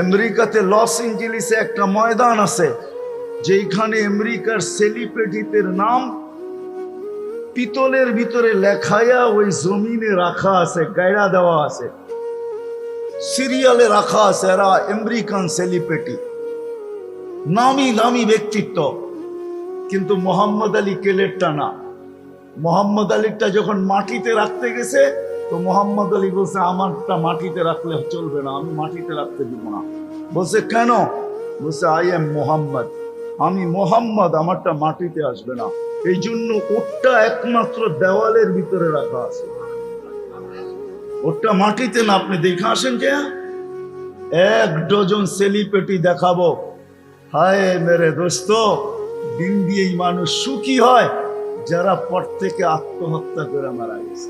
আমেরিকাতে লস এঞ্জেলিসে একটা ময়দান আছে, যেখানে আমেরিকার সেলিব্রিটিদের নাম পিতলের ভিতরে লেখায়া ওই জমিনে রাখা আছে, গায়রা দেওয়া আছে, সিরিয়ালে রাখা আছে। এরা আমেরিকান সেলিব্রিটি, নামি দামি ব্যক্তিত্ব। কিন্তু মোহাম্মদ আলী কেলেরটা না। মোহাম্মদ আলীরটা যখন মাটিতে রাখতে গেছে, তো মোহাম্মদ আলী বলছে আমারটা মাটিতে রাখলে চলবে না, আমি মাটিতে রাখতে দিব না। বলছে কেন? বলছে আই এম মোহাম্মদ, আমি মোহাম্মদ, আমারটা মাটিতে আসবে না। এই জন্য ওটা একমাত্র দেওয়ালের ভিতরে রাখা আছে, ওটা মাটিতে না। আপনি দেখে আসেন যে 1 ডজন সেলিব্রিটি দেখাবো। হায় মেরে দোস্ত, দিন দিয়েই মানুষ সুখী হয় যারা পর থেকে আত্মহত্যা করে মারা গেছে।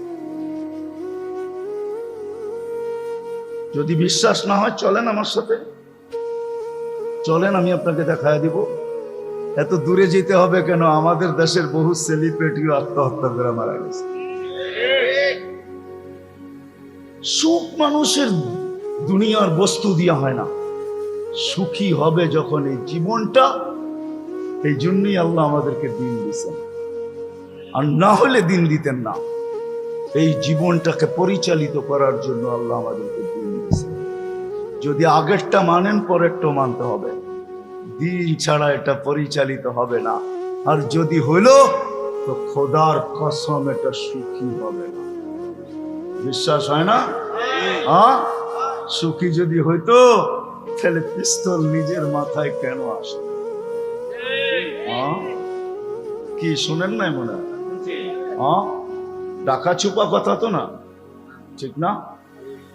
যদি বিশ্বাস না হয় চলেন আমার সাথে, চলেন আমি আপনাকে দেখায় দিব। এত দূরে যেতে হবে কেন? আমাদের দেশের বহু সেলিব্রিটিও আত্মহত্যা করে মারা গেছে। সুখ মানুষের দুনিয়ার বস্তু দিয়ে হয় না, সুখী হবে যখন এই জীবনটা। এই জন্যই আল্লাহ আমাদেরকে দিন দিচ্ছেন, আর না হলে দিন দিতেন না। এই জীবনটাকে পরিচালিত করার জন্য আল্লাহ আমাদেরকে দিন দিচ্ছেন। যদি আগেরটা মানেন, পরেরটা মানতে হবে। দিন ছাড়া এটা পরিচালিত হবে না। আর যদি হলো, তো খোদার কসম এটা সুখী হবে না। বিশ্বাস হয় না? সুখী যদি হইতো, তাহলে পিস্তল নিজের মাথায় কেন আসে? কি শোনেন নাই মনে হয়? টাকা চুপা কথা তো না, ঠিক না?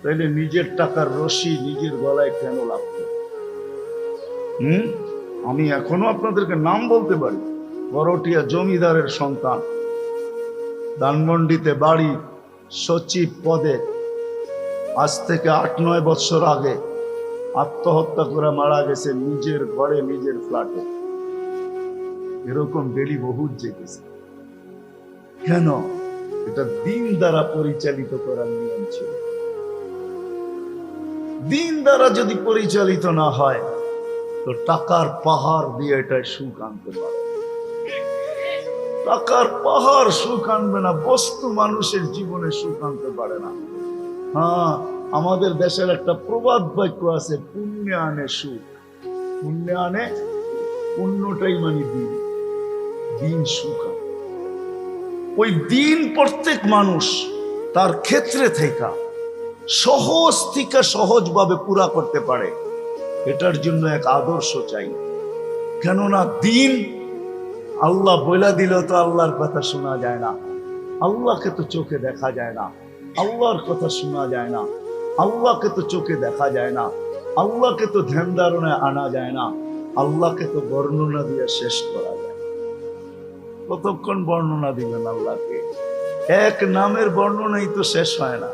তাইলে নিজের টাকার রশি নিজের গলায় কেন লাগতো? আমি এখনো আপনাদেরকে নাম বলতে পারি। বড়টিয়া জমিদারের সন্তান, ধানমন্ডিতে বাড়ি, সচিব পদে। আজ থেকে 8-9 বছর আগে আত্মহত্যা করে মারা গেছে নিজের ঘরে, নিজের ফ্ল্যাটে। এরকম বেলি বহুত জেগেছে। কেন? এটা দিন দ্বারা পরিচালিত করার নিয়ম ছিল। দিন দ্বারা যদি পরিচালিত না হয়, তো টাকার পাহাড় দিয়ে এটা সুখ আনতে পারে। টাকার পাহাড় সুখ আনবে না, বস্তু মানুষের জীবনে সুখ আনতে পারে না। হ্যাঁ, আমাদের দেশের একটা প্রবাদ বাক্য আছে, পুণ্যে আনে সুখ। পুণ্যে আনে, পুণ্যটাই মানে দিন, দিন সুখ আনে। ওই দিন প্রত্যেক মানুষ তার ক্ষেত্রে থেকে সহজ থেকে সহজভাবে পুরা করতে পারে, এটার জন্য এক আদর্শ চাই। কেননা দিন আল্লাহ বইলা দিল তো আল্লাহর কথা শোনা যায় না, আল্লাহকে তো চোখে দেখা যায় না, আল্লাহর কথা শোনা যায় না, আল্লাহকে তো চোখে দেখা যায় না, আল্লাহকে তো ধ্যান ধারণায় আনা যায় না, আল্লাহকে তো বর্ণনা দিয়ে শেষ করা যায়। কতক্ষণ বর্ণনা দিবেন আল্লাহকে? এক নামের বর্ণনাই তো শেষ হয় না।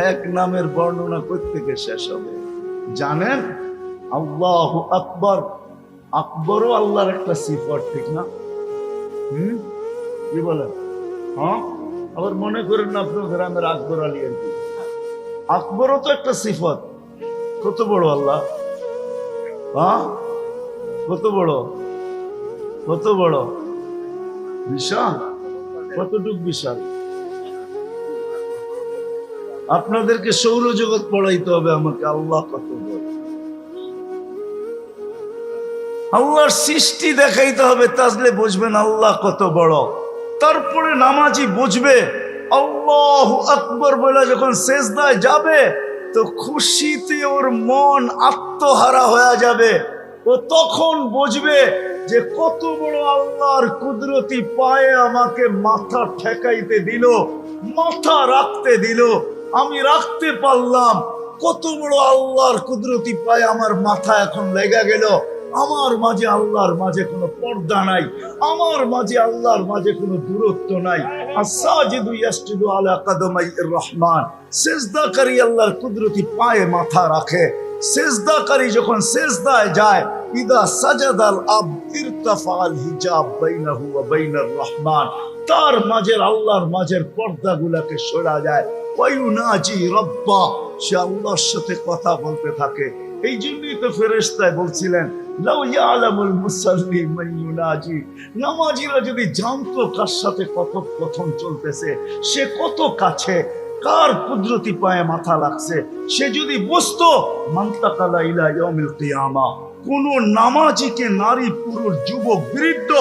এক নামের বর্ণনা কোত্থেকে শেষ হবে? জানেন, আল্লাহু আকবার, আকবরও আল্লাহর একটা সিফত, ঠিক না? কি বলেন? আবার মনে করেন না আপনার গ্রামের আকবর আলী আর কি, আকবরও তো একটা সিফত। কত বড় আল্লাহ! কত বড়, কত বড়, বিশাল। কতটুক বিশাল? আপনাদেরকে সৌরজগৎ পড়াইতে হবে আমাকে। আল্লাহ কত বড়, আল্লাহর সৃষ্টি দেখাইতে হবে, তাহলে বুঝবেন আল্লাহ কত বড়। তারপরে নামাজি বুঝবে আল্লাহু আকবার বলে যখন সেজদায় যাবে, তো খুশিতে ওর মন আত্মহারা হয়ে যাবে। ও তখন বুঝবে যে কত বড় আল্লাহর কুদরতি পায়ে আমাকে মাথা ঠেকাইতে দিল, মাথা রাখতে দিল, আমি রাখতে পারলাম। কত বড় আল্লাহর কুদরতি পায়ে আমার মাথা এখন লেগে গেল। আমার মাঝে আল্লাহর মাঝে কোনো পর্দা নাই, আমার মাঝে আল্লাহর মাঝে কোনো দূরত্ব নাই। আস-সাজিদু ইয়াসজুদু আলা কাদামাইর রহমান, সিজদাকারী আল্লাহর কুদরতি পায়ে মাথা রাখে। সিজদাকারী যখন সিজদায় যায়, ইদা সাজাদাল আবদ ইরতাফাল হিজাব বাইনাহু ওয়া বাইনার রহমান, তার মাঝের আল্লাহর মাঝের পর্দাগুলোকে সরা যায়। ওয়ায়ুনাজি রব্বা, সে আল্লাহর সাথে কথা বলতে থাকে। এই জন্যই তো ফেরেশতায় বলছিলেন লাউ ইয়ালামুল মুসাল্লি মান ইউনাজি, নামাজিরা যদি জানতো কার সাথে কথোপকথন চলতেছে, সে কত কাছে, কার কুদরতি পায়ে মাথা লাগছে, সে যদি বুঝতো মানতাকালা ইলা ইয়াউমিল কিয়ামা, কোন নামাজিকে নারী পুরুষ যুবক বৃদ্ধ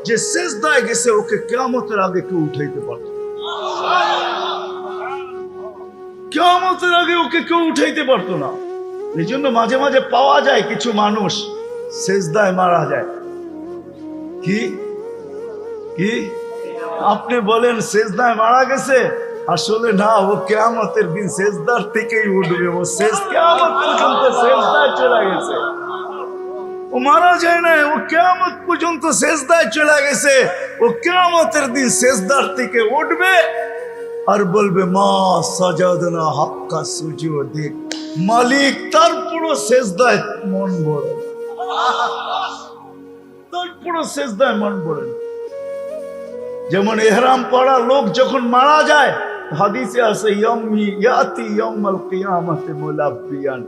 যে সেজদায় গেছে ওকে কিয়ামতের আগে কেউ উঠাইতে পারত না। কিয়ামতের আগে ওকে কেউ উঠাইতে পারতো না। এই জন্য মাঝে মাঝে পাওয়া যায় কিছু মানুষ সেজদায় মারা যায়। কি কি আপনি বলেন সেজদায় মারা গেছে? আসলে না, ও কিয়ামতের দিন সেজদার থেকেই উঠবে। ও কিয়ামত পর্যন্ত সেজদায় চলে গেছে, ও মারা যায় না, ও কিয়ামত পর্যন্ত সেজদায় চলে গেছে। ও কিয়ামতের দিন সেজদার থেকে উঠবে আর বলবে মা সাজাদনা হাক্কা সুজুদি, মালিক তার পুরো সেজদায় মন ভরে, তার পুরো সেজদায় মন ভরে। যেমন ইহরাম পরা লোক যখন মারা যায়, হাদিসে আছে ইয়ামি ইয়াতি ইয়াউমাল কিয়ামাতি মুলাব্বিয়ান,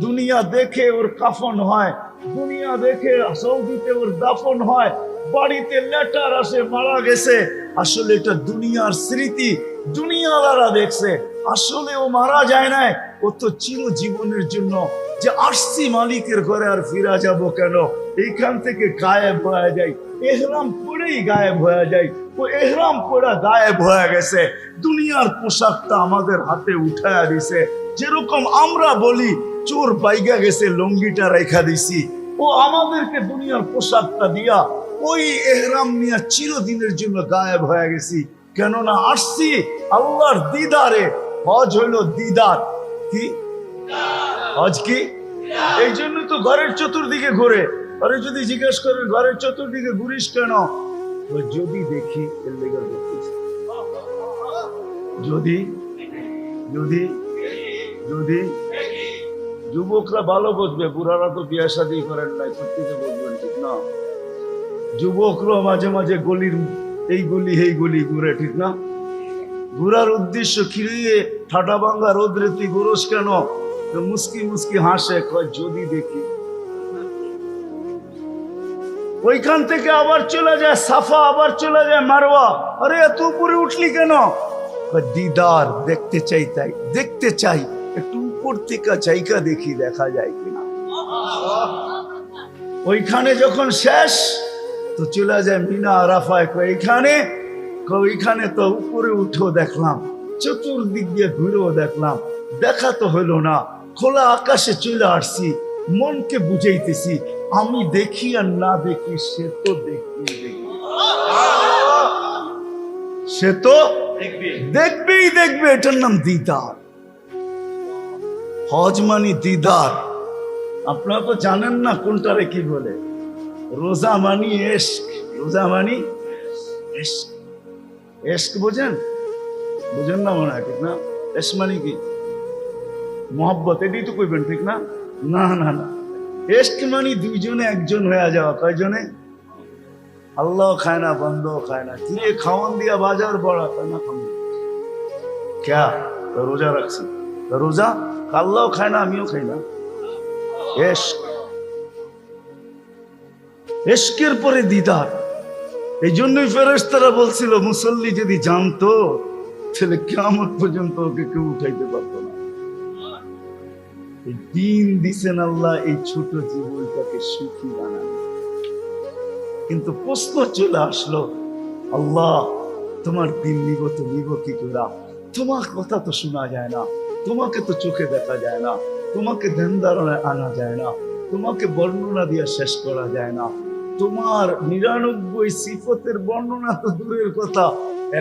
দুনিয়া দেখে ওর কাফন হয়, দুনিয়া দেখে সৌদিতে ওর দাফন হয়, বাড়িতে লেটার আসে মারা গেছে। আসলে এটা দুনিয়ার স্মৃতি, দুনিয়াওয়ালারা দেখছে, আসলে ও মারা যায় নাই। ও তো চিরজীবনের জন্য যে আসছি মালিকের ঘরে আর ফিরা যাব কেন, এইখান থেকে গায়েব হয়ে যায়, এহরাম পরেই গায়েব হয়ে যায়। ও এহরাম পরা গায়েব হয়ে গেছে, দুনিয়ার পোশাকটা আমাদের হাতে উঠায়া দিছে। যেরকম আমরা বলি চোর পাইগা গেছে লঙ্গিটা রেখা দিছি, ও আমাদেরকে দুনিয়ার পোশাকটা দিয়া ওই এহরাম নিয়ে চিরদিনের জন্য গায়েব হয়ে গেছি। কেননা আসছি আল্লাহর দিদারে। হজ হইলো দিদার। কি হজ? কি এই জন্য তো ঘরের চতুর্দিকে ঘুরে। আরে যদি জিজ্ঞেস করেন ঘরের চতুর্দিকে ঘুরিস কেন, যদি দেখি এর লেগে ঘুরতিস। যদি যদি যদি যুবকরা ভালো বুঝবে, বুড়ারা তো বিয়ে শাদী করেন নাই, সত্যিকে বুঝবেন, ঠিক না? যুবকরা মাঝে মাঝে গলির এই গলি এই গলি ঘুরে, ঠিক না? ঘুরার উদ্দেশ্য খিরিয়ে ঠাটা ভাঙ্গা রোদ্রে তুই ঘুরোস কেন? মুস্কি মুস্কি হাসে, কয় যদি দেখি। ওইখান থেকে আবার চলে যায় সাফা, আবার চলে যায় মারওয়া। আরে এত উপরে উঠলি কেন? দিদার দেখতে চাই, তাই দেখতে চাই, একটু উপর থেকে চাইকা দেখি দেখা যায় কিনা। ওইখানে যখন শেষ তো চলে যায় মিনা আরাফায়। ওইখানে তো উপরে উঠেও দেখলাম, চতুর্দিক দিয়ে ঘুরেও দেখলাম, দেখা তো হলো না। খোলা আকাশে চলে আসছি, মনকে বুঝাইতেছি আমি দেখি আর না দেখি সে তো সে তো দেখবেই দেখবে। এটার নাম দিদার। হজ মানি দিদার। আপনারা তো জানেন না কোনটারে কি বলে। রোজা মানি এশক, রোজা মানি এশক। এশক বোঝেন? বুঝেন না মনে হয়, ঠিক না? এশক মানি কি? মোহাব্বত, এটাই তো কইবেন, ঠিক না? না না না, এশক মানি দুইজনে একজন হয়ে যাওয়া। কয়জনে? আল্লাহ খায় না, বন্ধও খায় না। কিরে খাওয়ান দিয়া বাজার বড়া, তাই না? ক্যা তো রোজা রাখছি, রোজা আল্লাহ খায় না, আমিও খাই না। এশক, এশকের পরে দিদার। এই জন্যই ফেরেশতারা বলছিল মুসল্লি যদি জানতো তাহলে কিয়ামত পর্যন্ত ওকে কেউ উঠাইতে পারতো না। এই দিন দিছেন আল্লাহ এই ছোট জীবনটাকে সুখী বানান। কিন্তু প্রশ্ন চলে আসলো, আল্লাহ তোমার দিন নিব তো নিব কি করে? তোমার কথা তো শোনা যায় না, তোমাকে তো চোখে দেখা যায় না, তোমাকে ধ্যান ধারণায় আনা যায় না, তোমাকে বর্ণনা দিয়ে শেষ করা যায় না। তোমার 99 সিফতের বর্ণনা তো দূরের কথা,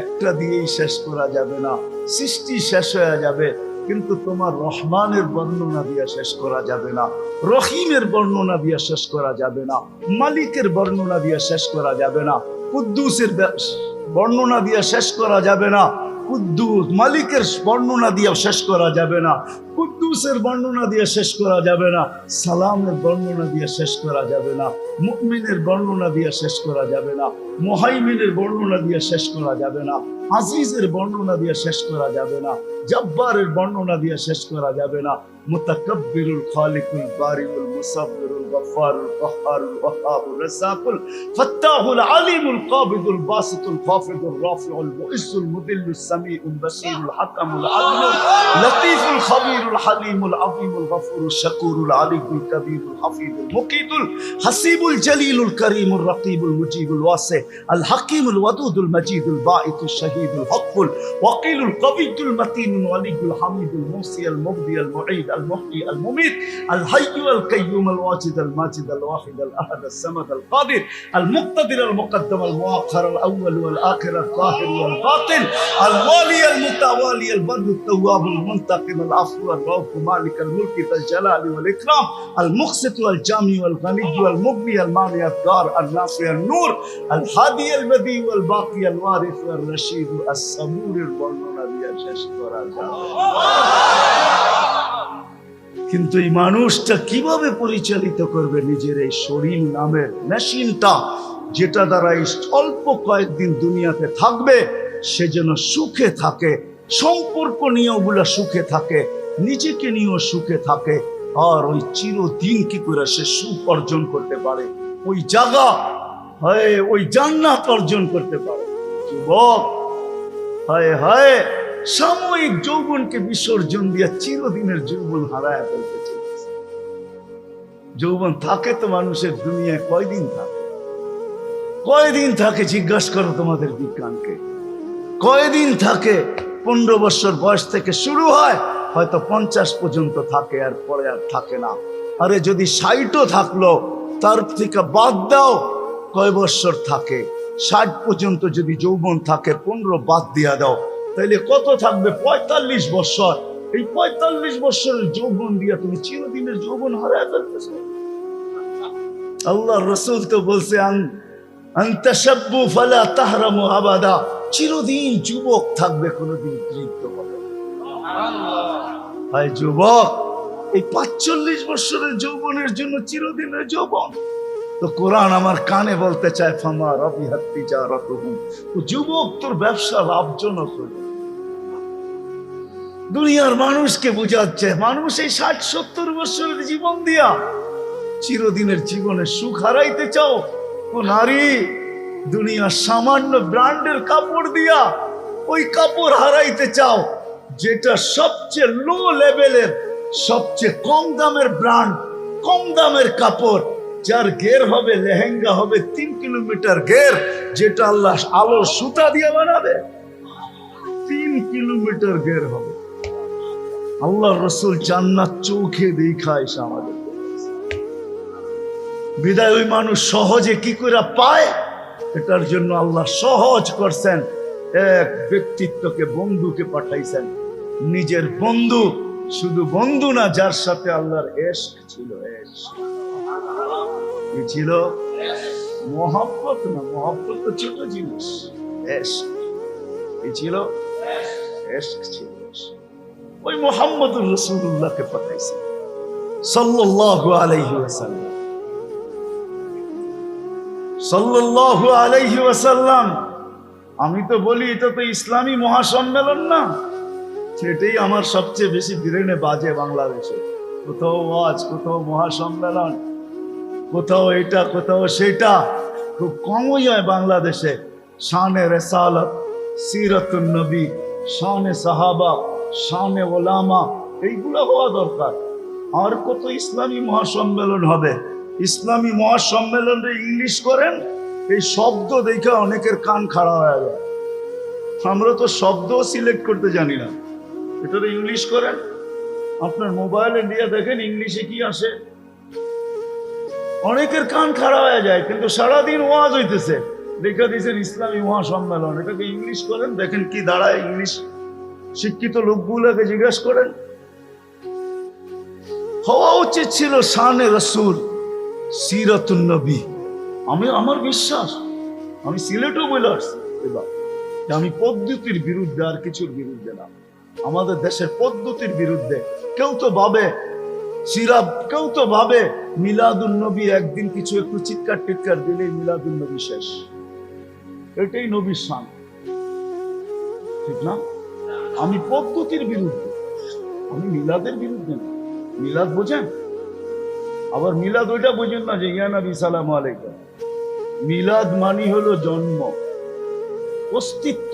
একটা দিয়েই শেষ করা যাবে না। সৃষ্টি শেষ হয়ে যাবে, কিন্তু তোমার রহমানের বর্ণনা দিয়ে শেষ করা যাবে না, রহিমের বর্ণনা দিয়ে শেষ করা যাবে না, মালিকের বর্ণনা দিয়ে শেষ করা যাবে না, কুদ্দুসের বর্ণনা দিয়ে শেষ করা যাবে না। কুদ্দুস, মালিকের বর্ণনা দিয়ে শেষ করা যাবে না, কুদ্দুসের বর্ণনা দিয়ে শেষ করা যাবে না, সালামের বর্ণনা দিয়ে শেষ করা যাবে না, মুমিনের বর্ণনা দিয়ে শেষ করা যাবে না, মুহাইমিনের বর্ণনা দিয়ে শেষ করা যাবে না, আজিজের বর্ণনা দিয়ে শেষ করা যাবে না, জব্বারের বর্ণনা দিয়ে শেষ করা যাবে না। মুতাকাব্বিরুল খালিকুল বারিউল মুসাব্বিরুল গফফারুল কাহ্হারুল ওয়াহাবুর রাসাকুল ফাত্তাহুল আলিমুল কাবিদুল বাসিতুল খাফিদুর রাফিউল মুইজ্জুল মুদিল্লুস সামিউল বাসীরুল হাকামুল আদলুল লতীফুল খবীরুল হালিমুল আযীমুল গফুরুশ শাকুরুল আলিয়ুল কবীরুল হাফিজুল মুকিতুল হাসিবুল জলিলুল করিমুর রকিবুল মুজিবুল ওয়াসি আল হাকিমুল ওয়াদুদুল মজিদুল বাঈতুশ শাহীদুল হকুল ওয়াকিলুল কবিয়ুল মতিনুল ওয়ালিয়ুল হামিদুল মুসি আল মুবদি আল মুঈদ আল মুহয়ি আল মুমীত আল হাইয়্যু আল কাইয়্যুম আল ওয়াজিদ আল মাজিদ আল ওয়াহিদ আল আহাদ আল সামাদ আল কাদির আল মুক্তাদির আল মুকদ্দম আল মুআখ্খার আল আউয়াল ওয়াল আখির আল যাহির ওয়াল বাতিন আল ওয়ালি আল মুতাওয়ালি আল বাররু التواب المنتقم العفو الرؤوف مالك الملك ذا الجلال والإكرام المقسط والجامع والغني والمغني المانع الدار النافع النور الهادي البديع والباقي الوارث الرشيد الصبور البرنونا দিয়া শেষ করা যায়। কিন্তু এই মানুষটা কিভাবে পরিচালিত করবে নিজের এই শরীর নামের মেশিনটা, যেটা দ্বারা এই অল্প কয়েকদিন দুনিয়াতে থাকবে, সে যেন সুখে থাকে, সম্পর্ক নিয়ে ওগুলা সুখে থাকে, নিজেকে নিয়েও সুখে থাকে, আর ওই চিরদিন কি করে সে সুখ অর্জন করতে পারে, ওই জায়গা হয় ওই জান্নাত অর্জন করতে পারে। যুবক, হায় হায়, সাময়িক যৌবনকে বিসর্জন দিয়ে চিরদিনের যৌবন হারায় ফেলতে চলেছে। যৌবন থাকে তো মানুষের দুনিয়ায় কয়দিন থাকে? কয়দিন থাকে জিজ্ঞাসা করো তোমাদের বিজ্ঞানকে, কয়দিন থাকে? 15 বছর বয়স থেকে শুরু হয়, হয়তো 50 পর্যন্ত থাকে, আর পরে আর থাকে না। আরে যদি 60ও থাকলো, তার থেকে বাদ দাও কয় বছর থাকে? 60 পর্যন্ত যদি যৌবন থাকে, 15 বাদ দিয়া দাও, তাইলে কত থাকবে? 45 বছর। এই 45 বছরের যৌবন দিয়া তুমি চিরদিনের যৌবন হারায় ফেলতেছো। আল্লাহর রাসূল তো বলছে আনতাশাব্বু ফালা তাহরামু আবাদা, চিরদিন যুবক থাকবে, কোনোদিন বৃদ্ধ হবে না। ভাই যুবক, এই 45 বছরের যৌবনের জন্য চিরদিনের যৌবন তো কোরআন আমার কানে বলতে চায়, ফামা রাবিহাত তিজারাতুহুম, তো যুবক তোর ব্যবসা লাভজনক হলো। দুনিয়ার মানুষকে বুঝাচ্ছে, মানুষ এই 60-70 বছরের জীবন দিয়া চিরদিনের জীবনে সুখ হারাইতে চাও? ও নারী, দুনিয়ার সামান্য ব্র্যান্ডের কাপড় দিয়া ওই কাপড় হারাইতে চাও, যেটা সবচেয়ে লো লেভেলের, সবচেয়ে কম দামের ব্র্যান্ড, কম দামের কাপড়, যার ঘের হবে, লেহেঙ্গা হবে 3 কিলোমিটার ঘের, যেটা আল্লাহ আলোর সুতা দিয়ে বানাবে, 3 কিলোমিটার ঘের হবে। আল্লাহ রসুল জান্নাত চোখে দেখায় আমাদের। বিদায় ওই মানুষ সহজে কি করে পায়? এটার জন্য আল্লাহ সহজ করছেন, এক ব্যক্তিত্বকে, বন্ধুকে পাঠাইছেন, নিজের বন্ধু, শুধু বন্ধু না, যার সাথে আল্লাহর ইশক ছিল। কি ছিল? মহব্বত না, মহব্বত তো ছোট জিনিস, ইশক। কি ছিল? ইশক ছিল। ওই মুহাম্মদুর রাসূলুল্লাহকে পাঠাইছেন সাল্লাল্লাহু আলাইহি ওয়াসাল্লাম, সাল্লাল্লাহু আলাইহি ওয়াসাল্লাম। আমি তো বলি এটা তো ইসলামী মহাসম্মেলন না, সেটাই আমার সবচেয়ে বেশি ব্রেনে বাজে বাংলাদেশে। কোথাও ওয়াজ, কোথাও মহাসম্মেলন, কোথাও এটা, কোথাও সেটা, খুব কমই হয় বাংলাদেশে। শানে রিসালাত, সিরাতুন নবী, শানে সাহাবা, শানে ওলামা, এইগুলো হওয়া দরকার। আর কত ইসলামী মহাসম্মেলন হবে? ইসলামী মহাসম্মেলনে ইংলিশ করেন, এই শব্দ দেখে অনেকের কান খাড়া হয়ে যায়। আমরা তো শব্দ সিলেক্ট করতে জানি না, এটা ইংলিশ করেন। আপনার মোবাইলে দিয়ে দেখেন ইংলিশে কি আসে, অনেকের কান খাড়া হয়ে যায়। কিন্তু সারাদিন ওয়াজ হইতেছে, লেখা দিয়েছেন ইসলামী মহাসম্মেলন, এটাকে ইংলিশ করেন, দেখেন কি দাঁড়ায়। ইংলিশ শিক্ষিত লোকগুলোকে জিজ্ঞেস করেন। হওয়া উচিত ছিল শানে রাসূল, সিরাতুন নবী। আমার বিশ্বাস, আমি সিলেটও বলে আসছি, এবার আমি পদ্ধতির বিরুদ্ধে, আর কিছুর বিরুদ্ধে না। আমাদের দেশের পদ্ধতির বিরুদ্ধে। কেউ তো ভাবে কেউ তো ভাবে মিলাদুন নবী একদিন কিছু একটু চিৎকার টিৎকার দিলেই মিলাদুন নবী শেষ, এটাই নবীর শান, ঠিক না? আমি পদ্ধতির বিরুদ্ধে, আমি মিলাদের বিরুদ্ধে না। মিলাদ বোঝেন? আবার মিলাদ ওইটা বোঝেন না যে ইয়া নবী সালাম আলাইকুম। মিলাদ মানি হলো জন্ম, অস্তিত্ব,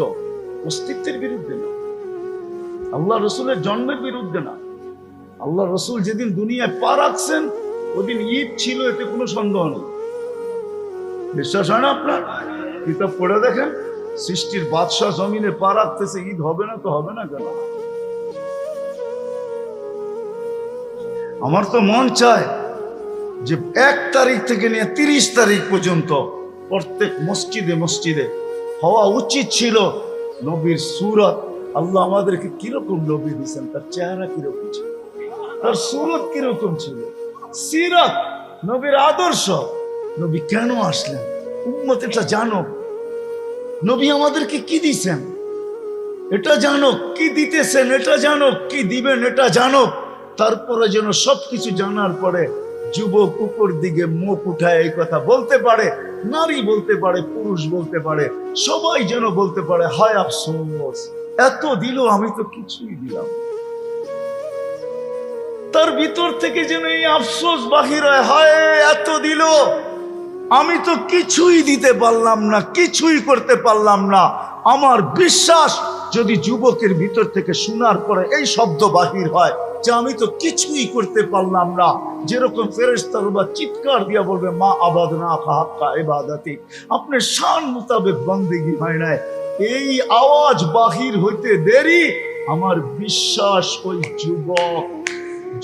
অস্তিত্বের বিরুদ্ধে না। আল্লাহ রসুলের জন্মের বিরুদ্ধে না। আল্লাহ রসুল যেদিন দুনিয়ায় পা রাখছেন ওদিন ঈদ ছিল, এতে কোনো সন্দেহ নেই। বিশ্বাস হয় না আপনার? কিতাব পড়ে দেখেন, সৃষ্টির বাদশাহ জমিনে পা রাখতেছে, ঈদ হবে না তো হবে না কেন? আমার তো মন চায় যে 1 তারিখ থেকে নিয়ে 30 তারিখ পর্যন্ত প্রত্যেক মসজিদে মসজিদে হওয়া উচিত ছিল নবীর সুরত। আল্লাহ আমাদেরকে কিরকম নবী দিয়েছেন, তার চেহারা কিরকম ছিল, তার সুরত কিরকম ছিল, সিরাত, নবীর আদর্শ, নবী কেন আসলেন, উম্মত এটা জানো। নবী আমাদেরকে কি দিছেন এটা জানো, কি দিতেছেন এটা জানো, কি দিবেন এটা জানো। তারপরে যেন সবকিছু জানার পরে যুবক উপর দিকে মুখ উঠায় এই কথা বলতে পারে, নারী বলতে পারে, পুরুষ বলতে পারে, সবাই যেন বলতে পারে হায় আফসোস, এত দিল আমি তো কিছুই দিলাম। তার ভিতর থেকে যেন এই আফসোস বাহির হয়, হায় এত দিল আমি তো কিছুই দিতে পারলাম না, কিছুই করতে পারলাম না। আমার বিশ্বাস যদি যুবকের ভিতর থেকে শোনার পরে এই শব্দ বাহির হয় যে আমি তো কিছুই করতে পারলাম না, যেরকম ফেরেশতারা চিৎকার দিয়া বলবে মা আবাদনা হাক্কা ইবাদাতি, আপনার শান মোতাবেক বন্দেগী হয় নাই, এই আওয়াজ বাহির হইতে দেরি, আমার বিশ্বাস ওই যুবক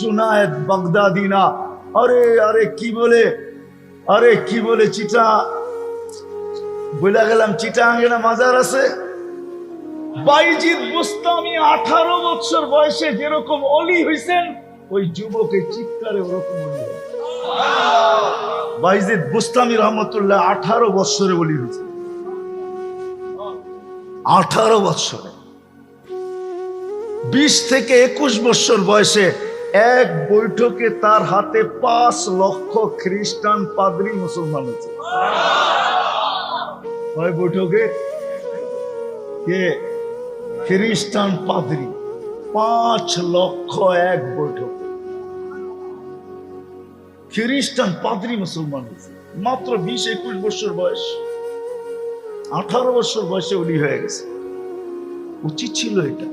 জুনায়েদ বাগদাদি না, আরে কি বলে চিটা বলে গেলাম, চিটাগাঙ্গে না মাজার আছে, বাইজিদ বুস্তামি 18 বছর বয়সে যেরকম অলি হইছেন, ওই যুবকের চিৎকারে ওরকম অলি হয়। বাইজিদ বুস্তামি রহমতুল্লাহ 18 বছরে অলি হয়েছে, 18 বছরে। 20 থেকে 21 বছর বয়সে এক বৈঠকে তার হাতে 5 লক্ষ খ্রিস্টান পাদ্রী মুসলমান হয়েছে। ওই বৈঠকে কে? খ্রিস্টান পাদ্রী 5 লক্ষ এক বৈঠকে খ্রিস্টান পাদ্রী মুসলমান হয়েছে, মাত্র 20-21 বছর বয়স। 18 বছর বয়সে উনি হয়ে গেছে। উচিত ছিল এটা।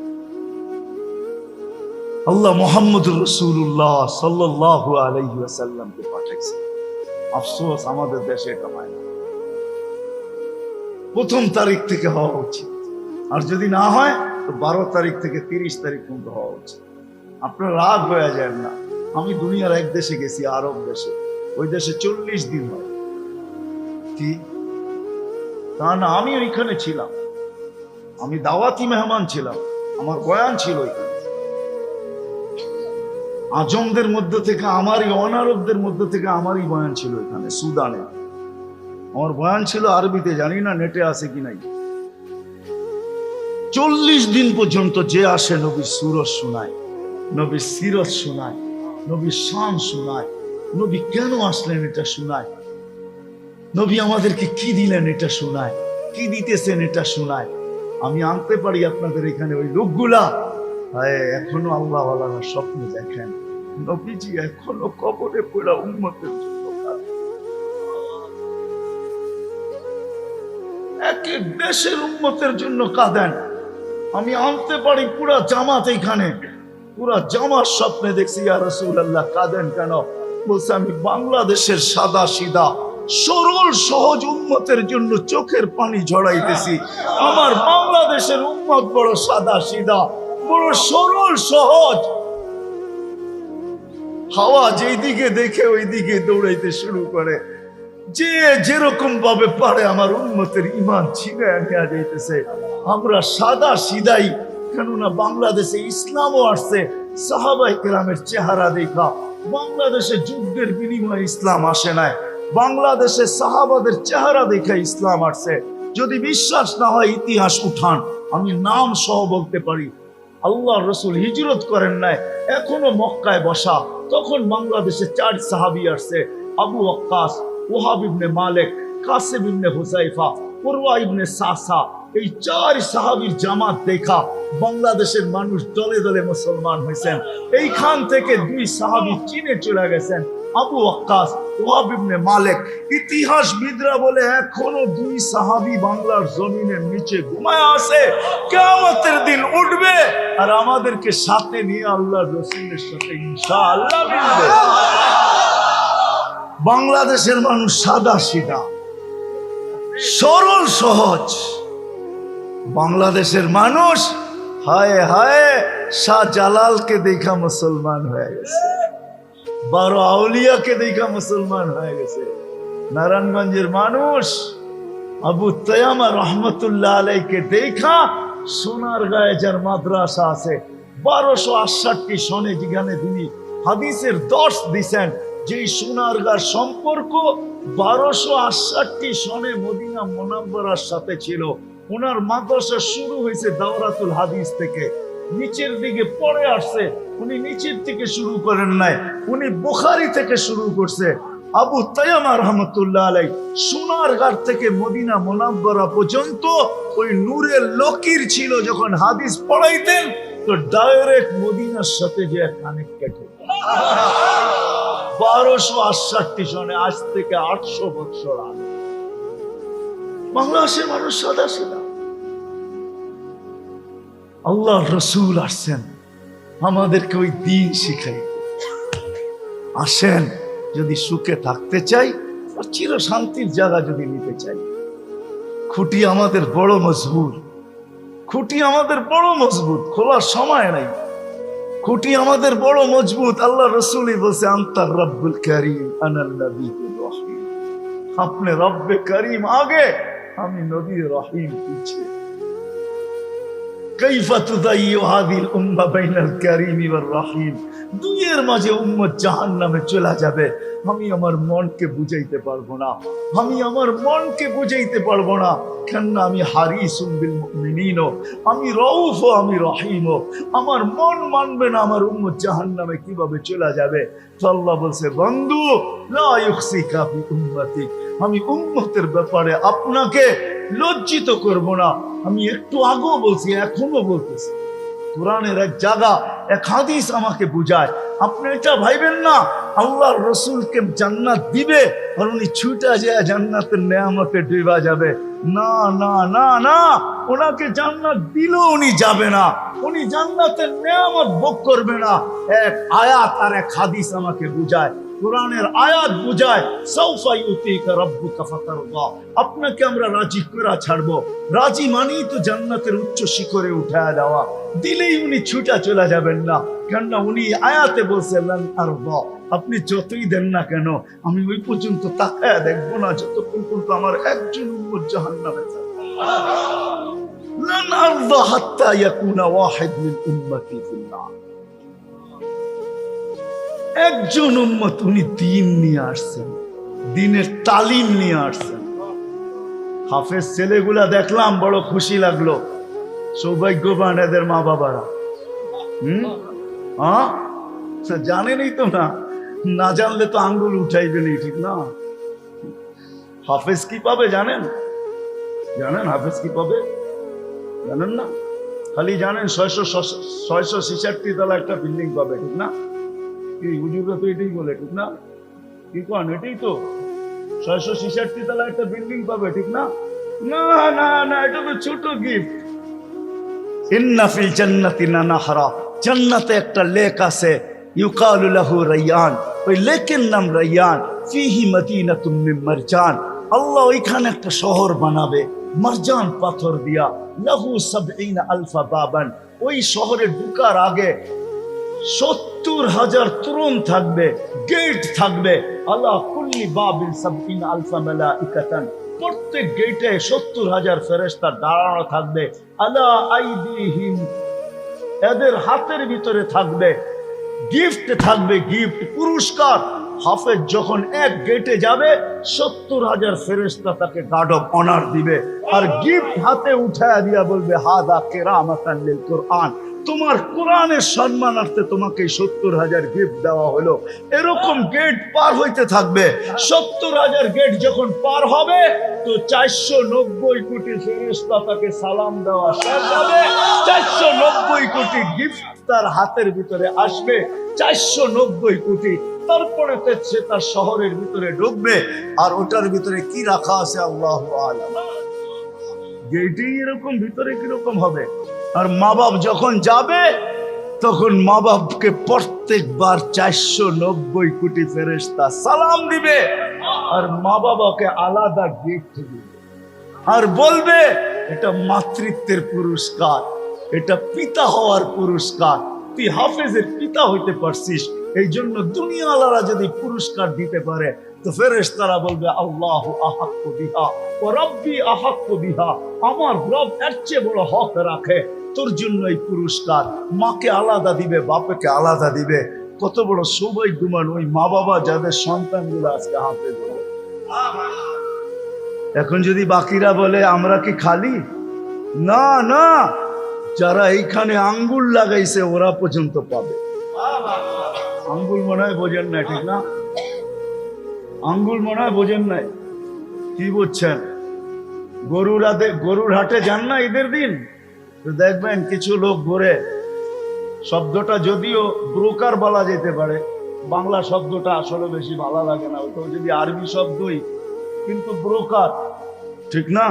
আল্লাহ মুহাম্মদুর রাসূলুল্লাহ সাল্লাল্লাহু আলাইহি ওয়াসাল্লামকে পাঠাইছে। আফসোস আমাদের দেশে এটা হয় না। 1 তারিখ থেকে হওয়া উচিত, আর যদি না হয় তো 12 তারিখ থেকে 30 তারিখ পর্যন্ত হওয়া উচিত। আপনার রাগ হয়ে যায় না। আমি দুনিয়ার এক দেশে গেছি, আরব দেশে, ওই দেশে 40 দিন হয়। কি তা না, আমি ওইখানে ছিলাম, আমি দাওয়াতি মেহমান ছিলাম, আমার বয়ান ছিল ওইখানে। আজমদের মধ্যে থেকে আমারই, অনারবদের মধ্যে থেকে আমারই বয়ান ছিল এখানে সুদানে। আমার বয়ান ছিল আরবিতে, জানি না নেটে আছে কি নাই। 40 দিন পর্যন্ত যে আসে নবীর সুরত শোনায়, নবীর সিরত শোনায়, নবীর শান শোনায়, নবী কেন আসলেন এটা শোনায়, নবী আমাদেরকে কি দিলেন এটা শোনায়, কি দিতেছেন এটা শোনায়। আমি আনতে পারি আপনাদের এখানে ওই লোকগুলা এখনো আল্লাহ ওয়ালারা স্বপ্ন দেখেন, নবীজি এখনো কবরে পড়া উম্মতের জন্য এক এক দেশের উম্মতের জন্য কাঁদেন। আমি আনতে পারি পুরা জামাত, এখানে পুরা জামাত স্বপ্নে দেখছি ইয়া রাসূলুল্লাহ কাঁদেন কেন? বলছে আমি বাংলাদেশের সাদা সিধা সরল সহজ উম্মতের জন্য চোখের পানি ঝরাইতেছি। আমার বাংলাদেশের উম্মত বড় সাদা সিধা, বড় সরল সহজ, হাওয়া যেই দিকে দেখে ওই দিকে দৌড়াইতে শুরু করে, যে যেরকম ভাবে পারে আমার উম্মতের ঈমান ছিনায় নিয়ে যাইতেছে। আমরা সাদা সিধাই, কেননা বাংলাদেশে ইসলামও আসছে সাহাবায়ে কেরামের চেহারা দেখা। বাংলাদেশে যুদ্ধের বিনিময়ে ইসলাম আসে নাই, বাংলাদেশে সাহাবাদের চেহারা দেখে ইসলাম আসছে। যদি বিশ্বাস না হয় ইতিহাস উঠান, আমি নাম সহ বলতে পারি। আল্লাহ রসুল হিজরত করেন নাই, এখনো মক্কায় বসা। তখন বাংলাদেশে 4 সাহাবী আসছে, আবু ওয়াক্কাস, ওহাব ইবনে মালিক, কাসিম ইবনে হুযায়ফা, উরওয়া ইবনে সাসা। এই 4 সাহাবীর জামাত দেখা বাংলাদেশের মানুষ দলে দলে মুসলমান হয়েছেন। এইখান থেকে 2 সাহাবী চীনে চলে গেছেন, আবু ওয়াক্কাস, ওহাব ইবনে মালিক। ইতিহাসবিদরা বলে এখনো 2 সাহাবী বাংলার জমিনের নিচে ঘুমায় আছে, কিয়ামতের দিন উঠবে আর আমাদেরকে সাথে নিয়ে আল্লাহর রাসূলের সাথে ইনশাআল্লাহ মিলবে। বাংলাদেশের মানুষ সাদা সিধা, সরল সহজ। বাংলাদেশের মানুষ হায় হায় শাহজালালকে দেখা মুসলমান হয়ে গেছে, 12 আউলিয়াকে দেখা মুসলমান হয়ে গেছে। নারায়ণগঞ্জের মানুষ আবু তায়ামা রহমতুল্লাহ আলাইকে দেখা সোনার গায়ে যার মাদ্রাসা আছে 1268 সনে, যেখানে তিনি হাদিসের দর্শ দিছেন, যে সোনার গার সম্পর্ক 1268 সনে মদিনা মুনাওয়ারার সাথে ছিল। ওনার মাদ্রাসা শুরু হয়েছে দাওরাতুল হাদিস থেকে, নিচের দিকে পড়ে আসছে। উনি নিচের থেকে শুরু করেন নাই, উনি বুখারী থেকে শুরু করছে। আবু তায়ামা রহমতুল্লাহ আলাই সোনারগাঁর থেকে মদিনা মুনাওয়ারা পর্যন্ত ওই নূরের লকির ছিল। যখন হাদিস পড়াইতেন তো ডাইরেক্ট মদিনার সাথে যে কানেক্টেড হতো। 1268 সনে, আজ থেকে 800 বছর আগে। বাংলাদেশের মানুষ সাদা সিধা। আল্লাহ রসুল আসছেন আমাদেরকে ওই দিন শিখাই। আসেন, যদি সুখে থাকতে চাই, চির শান্তির জায়গা যদি নিতে চাই। খুঁটি আমাদের বড় মজবুত, খুঁটি আমাদের বড় মজবুত, খোলার সময় নাই। খুঁটি আমাদের বড় মজবুত। আল্লাহ রসুলই বলছে আনতার রব্বুল কারীম আনাল নবিয়্যুর রহিম। আপনি রব্বে করিম আগে, আমি নবী রহিম পিছে। কাইফা তুদাইয়ু হাযিল উম্মাহ বাইনাল কারীম ওয়ার রহিম। দুইয়ের মাঝে উম্মত জাহান্নামে চলে যাবে। আমি আমার মনকে বুঝাইতে পারবো না, আমি আমার মনকে বুঝাইতে পারবো না। কেননা আমি হারিসুম বিল মুমিনিন, আমি রউফ, আমি রহিম। আমার মন মানবে না আমার উম্মত জাহান্নামে কিভাবে চলে যাবে। তো আল্লাহ বলছে, বন্ধু লা ইউখসিকা ফি উম্মতি, আমি উম্মতের ব্যাপারে আপনাকে লজ্জিত করব না। আমি একটু আগেও বলছি, এখনো বলতেছি, কোরআনের এক জায়গা, এক হাদিস আমাকে বুঝায়। আপনি এটা ভাইবেন না আল্লাহ রসুলকে জান্নাত দিবে আর উনি ছুটা যায় জান্নাতের নেয়ামতে ডুবা যাবে। না না না না, ওনাকে জান্নাত দিলেও উনি যাবে না, উনি জান্নাতের নেয়ামত ভোগ করবে না। এক আয়াত আর এক হাদিস আমাকে বুঝায়, কোরআনের আয়াত বুঝায়, সাউফা ইউতিকা রাব্বুকা ফাতারদা, আপনাকে আমরা রাজি করে ছাড়বো। রাজি মানেই তো জান্নাতের উচ্চ শিখরে উঠায় দেওয়া। দিলেই উনি ছুটা চলে যাবেন না, কেননা উনি আয়াতে বলছেন লান আরদা, আপনি যতই দেন না কেন আমি ওই পর্যন্ত তাকায় দেখবো না যতক্ষণ পর্যন্ত আমার একজন উম্মত জাহান্নামে যাবে। লান আরদা হাত্তা ইয়াকুনা ওয়াহিদ মিন উম্মতি ফিন নার। একজন উম্মত, উনি দিন নিয়ে আসছেন, দিনের তালিম নিয়ে আসছেন। হাফেজ ছেলেগুলা দেখলাম, বড় খুশি লাগলো। সৌভাগ্যবান এদের মা বাবারা। জানেনই তো না, না জানলে তো আঙ্গুল উঠাইবেনি, ঠিক না? হাফেজ কি পাবে জানেন? জানেন হাফেজ কি পাবে? জানেন না? খালি জানেন 666 তলা একটা বিল্ডিং পাবে, ঠিক না? কি হুজুররা তো এটাই বলে, ঠিক না? কি কোন এটাই তো 666 তলা একটা বিল্ডিং পাবে, ঠিক না? না না না, এটা তো ছোট গিফট। ইন্না ফিল জান্নাতি নাহারা, জান্নাতে একটা লেক আছে, ইউকালু লাহু রায়্যান, ওই লেকের নাম রায়্যান। ফিহি মদিনাতুম মিন মারজান, আল্লাহ ওইখানে একটা শহর বানাবে মারজান পাথর দিয়া। লাহু ৭০ আলফা বাবান, ওই শহরে ঢোকার আগে ৭০,০০০ তরুণ থাকবে, গেট থাকবে। আলা কুল্লি বাবিন ৭০ আলফা মালাইকাতান, প্রত্যেক গেটে ৭০,০০০ ফেরেশতা দাঁড়ানো থাকবে। আলা আইদিহিম, এদের হাতের ভিতরে থাকবে গিফট, থাকবে গিফট, পুরস্কার। হাফেজ যখন এক গেটে যাবে 70,000 ফেরেশতা তাকে গার্ড অফ অনার দিবে, আর গিফট হাতে উঠায়া দিয়া বলবে হাদা কেরামাতান লিল কোরআন, তোমার কোরআনের সম্মানার্থে তোমাকে 70,000 গিফট দেওয়া হলো। এরকম গেট পার হইতে থাকবে। 70,000 গেট যখন পার হবে তো 490 কোটি ফেরেশতা তাকে সালাম দেওয়া শেষ হবে। 490 কোটি গিফট তার হাতের ভিতরে আসবে, 490 কোটি। তারপরে সে তার শহরের ভিতরে ঢুকবে, আর ওটার ভিতরে কি রাখা আছে আল্লাহু আলাম। গেটেই এরকম, ভিতরে কিরকম হবে। আর মা বাপ যখন যাবে তখন মা বাপকে প্রত্যেকবার 490 কোটি ফেরেশতা সালাম দিবে, আর মা বাবাকে আলাদা গিফট দিবে, আর বলবে এটা মাতৃত্বের পুরস্কার, এটা পিতা হওয়ার পুরস্কার, তুই হাফেজের পিতা হইতে পারছিস, এই জন্য দুনিয়াওয়ালারা যদি পুরস্কার দিতে পারে তো ফেরেশতারা বলবে আল্লাহু আহাক্কু বিহা ওয়া রাব্বি আহাক্কু বিহা, আমার রব এর চেয়ে বড় হক রাখে, তোর জন্য এই পুরস্কার। মাকে আলাদা দিবে, বাপকে আলাদা দিবে। কত বড় সৌভাগ্যবান ওই মা বাবা যাদের সন্তানগুলো আজকে হাফেজ হবে। এখন যদি বাকিরা বলে আমরা কি খালি, না না, যারা এইখানে আঙ্গুল লাগাইছে ওরা পর্যন্ত পাবে। আঙ্গুল মনে হয় বোঝেন না, ঠিক না? আঙ্গুল মনে হয় বোঝেন নাই। কি বুঝছেন? গরুর হাটে যান না ঈদের দিন, তো দেখবেন কিছু লোক ঘুরে, শব্দটা যদিও ব্রোকার বলা যেতে পারে, বাংলা শব্দটা আসলে বেশি ভালো লাগে না, ওটা যদি আরবি শব্দই, কিন্তু ব্রোকার, ঠিক না?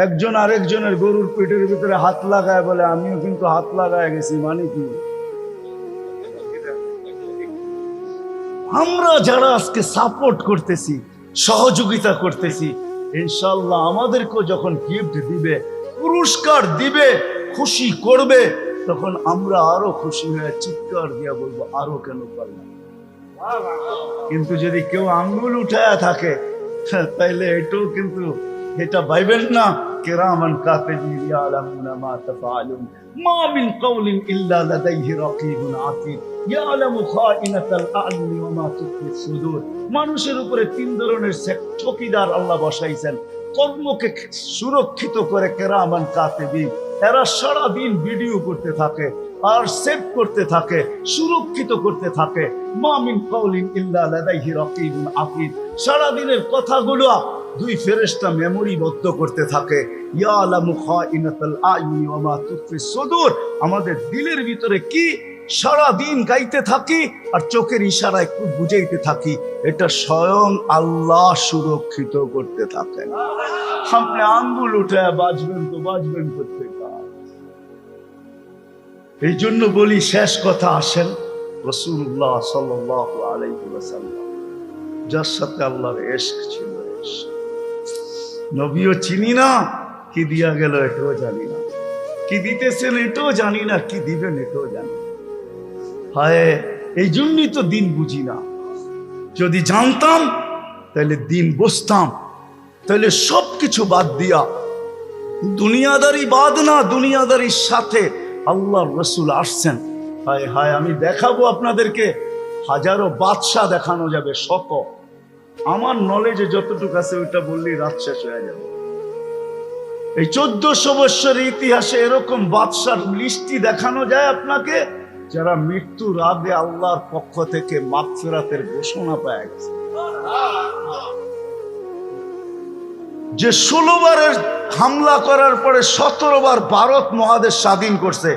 একজন আরেকজনের গরুর পেটের ভিতরে হাত লাগায় বলে আমিও কিন্তু হাত লাগায় গেছি, মানে কি? আমরা যারা আজকে সাপোর্ট করতেছি, সহযোগিতা করতেছি, ইনশাআল্লাহ আমাদেরকেও যখন গিফট দিবে, পুরস্কার দিবে, খুশি করবে, তখন আমরা আরো খুশি হয়ে চিৎকার দিয়া বলবো আরো কেন পারলাম। কিন্তু যদি কেউ আঙ্গুল উঠায়া থাকে তাইলে এটাও কিন্তু, এটা ভাইবেন না কিরামান কাতিবিন ইয়ালামুনা মা তাফআলুন মা মিন কাওলিন ইল্লা লাদাইহি রাকিবুন আতীদ ইয়ালামু খাইনাতাল আ'ইউনি ওয়া মা তুখফি সুদূর। মানুষের উপরে তিন ধরনের চৌকিদার আল্লাহ বসাইছেন, কর্মকে সুরক্ষিত করে কিরামান কাতিবিন, এরা সারা দিন ভিডিও করতে থাকে আর সেভ করতে থাকে, সুরক্ষিত করতে থাকে। মা মিন কাওলিন ইল্লা লাদাইহি রাকিবুন আতীদ, সারা দিনের কথাগুলো দুই ফেরেশতা মেমোরিবদ্ধ করতে থাকে। ইয়ালামু খাইনাতাল আ'ইউনি ওয়া মা তুখফি সুদূর, আমাদের দিলের ভিতরে কি সারা দিন গাইতে থাকি আর চোখের ইশারায় একটু বুঝাইতে থাকি, এটা স্বয়ং আল্লাহ সুরক্ষিত করতে থাকেন। আপনি আঙ্গুল উঠে বাজবেন তো বাজবেন করতে। এই জন্য বলি, শেষ কথা আসেন, রাসূলুল্লাহ সাল্লাল্লাহু আলাইহি ওয়াসাল্লাম যার সাথে আল্লাহর ইশক ছিল, নবীও চিনি না, কি দিয়া গেল এটাও জানি না, কি দিতেছেন এটাও জানি না, কি দিবেন এটাও জানি না। হায়, এই জন্যই তো দিন বুঝি না। যদি জানতাম তাহলে দিন বুঝতাম, তাহলে সবকিছু বাদ দিয়া, দুনিয়াদারি বাদ না, দুনিয়াদারির সাথে আল্লাহর রাসূল আসছেন। হায় হায়, আমি দেখাবো আপনাদেরকে, হাজারো বাদশা দেখানো যাবে, শত। আমার নলেজে যতটুকু আছে ওইটা বললেই রাত শেষ হয়ে যাবে। এই 1400 বছরের ইতিহাসে এরকম বাদশার লিস্টি দেখানো যায় আপনাকে, যারা মৃত্যুর আগে আল্লাহর পক্ষ থেকে মাগফিরাতের ঘোষণা পেয়ে গেছে। যে 16 বারের হামলা করার পরে 17 বার ভারত মহাদেশ স্বাধীন করছে,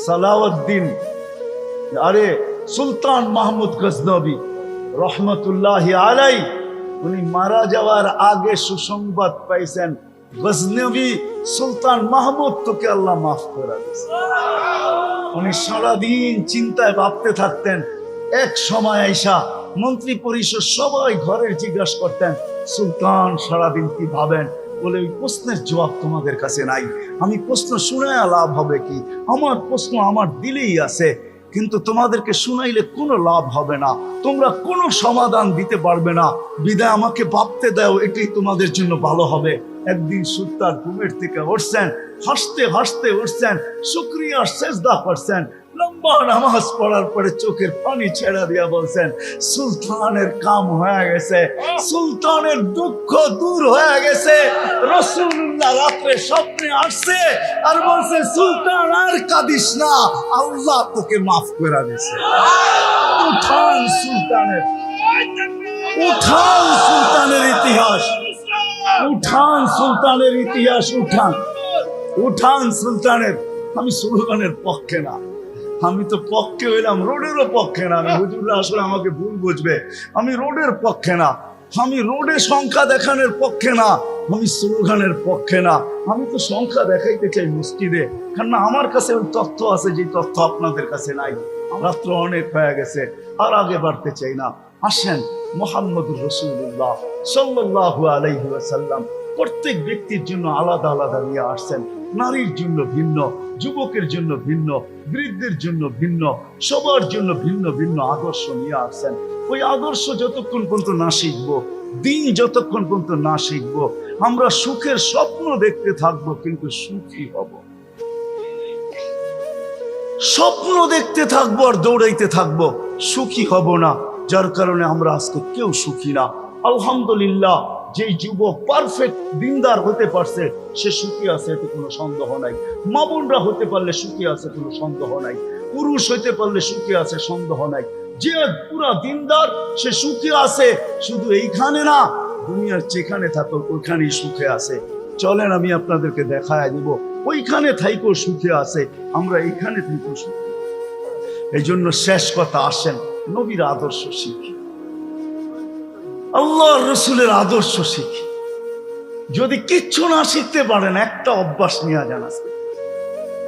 সালাউদ্দিন, আরে সুলতান মাহমুদ গজনবী রহমতুল্লাহি আলাই, উনি মারা যাওয়ার আগে সুসংবাদ পাইছেন, গজনবী সুলতান মাহমুদ তোকে আল্লাহ মাফ করে দিয়েছে। উনি সারাদিন চিন্তায় ভাবতে থাকতেন। এক সময় আইসা মন্ত্রী পরিষদ সবাই ঘরের জিজ্ঞাসা করতেন, সুলতান সারাদিন কি ভাবেন? বলে, ওই প্রশ্নের জবাব তোমাদের কাছে নাই, আমি প্রশ্ন শুনে লাভ হবে কি? আমার প্রশ্ন আমার দিলেই আছে, কিন্তু তোমাদেরকে শুনাইলে কোনো লাভ হবে না, তোমরা কোনো সমাধান দিতে পারবে না, বিদায় আমাকে ভাবতে দাও, এটাই তোমাদের জন্য ভালো হবে। একদিন সুলতান ঘুমের থেকে উঠছেন, হাসতে হাসতে উঠছেন, শুকরিয়া সেজদা করছেন, লম্বা নামাজ পড়ার পরে চোখের পানি ছেড়া দিয়া বলছেন, সুলতানের কাম হয়ে গেছে, সুলতানের দুঃখ দূর হয়ে গেছে। রাসূলুল্লাহ রাত্রে স্বপ্নে আসছে আর বলছে, সুলতান আর কাঁদিস না, আল্লাহ তোকে মাফ করে দিয়েছে। উঠান সুলতানের, উঠান সুলতানের ইতিহাস, উঠান সুলতানের ইতিহাস, উঠান, উঠান সুলতানের। আমি সুলতানের পক্ষে না, আমি তো পক্ষে হইলাম রোডেরও পক্ষে না। আমি হুজুররা আসলে আমাকে ভুল বুঝবে, আমি রোডের পক্ষে না, আমি রোডে সংখ্যা দেখানোর পক্ষে না, আমি স্লোগানের পক্ষে না। আমি তো সংখ্যা দেখাইতে চাই মসজিদে, কারণ আমার কাছে ওই তথ্য আছে যে তথ্য আপনাদের কাছে নাই। রাত্র অনেক হয়ে গেছে, আর আগে বাড়তে চাই না। আসেন, মুহাম্মদুর রাসূলুল্লাহ সাল্লাল্লাহু আলাইহি ওয়াসাল্লাম প্রত্যেক ব্যক্তির জন্য আলাদা আলাদা নিয়ে আসছেন। নারীর জন্য ভিন্ন, যুবকের জন্য ভিন্ন, বৃদ্ধের জন্য ভিন্ন, সবার জন্য ভিন্ন ভিন্ন আদর্শ নিয়ে আসছেন। ওই আদর্শ যতক্ষণ পর্যন্ত না শিখবো, দিন যতক্ষণ পর্যন্ত না শিখবো, আমরা সুখের স্বপ্ন দেখতে থাকবো কিন্তু সুখী হব। স্বপ্ন দেখতে থাকবো আর দৌড়াইতে থাকবো, সুখী হব না। যার কারণে আমরা আজকে কেউ সুখী না। আলহামদুলিল্লাহ, যেই যুবক পারফেক্ট দিনদার হতে পারছে সে সুখী আছে, এতে কোনো সন্দেহ নাই। মা বোনরা হতে পারলে সুখী আছে, কোনো সন্দেহ নাই। পুরুষ হইতে পারলে সুখী আছে, সন্দেহ নাই। যে পুরা দিনদার সে সুখী আছে, শুধু এইখানে না, দুনিয়ার যেখানে থাকো ওইখানেই সুখে আছে। চলেন আমি আপনাদেরকে দেখায় দিব, ওইখানে থাইকো সুখে আছে, আমরা এইখানে থাইকো সুখে। এই জন্য শেষ কথা, আসেন নবীর আদর্শ শিখি, আল্লাহর রাসূলের আদর্শ শিখি। যদি কিচ্ছু না শিখতে পারেন, একটা অভ্যাস নিয়ে যান আজকে।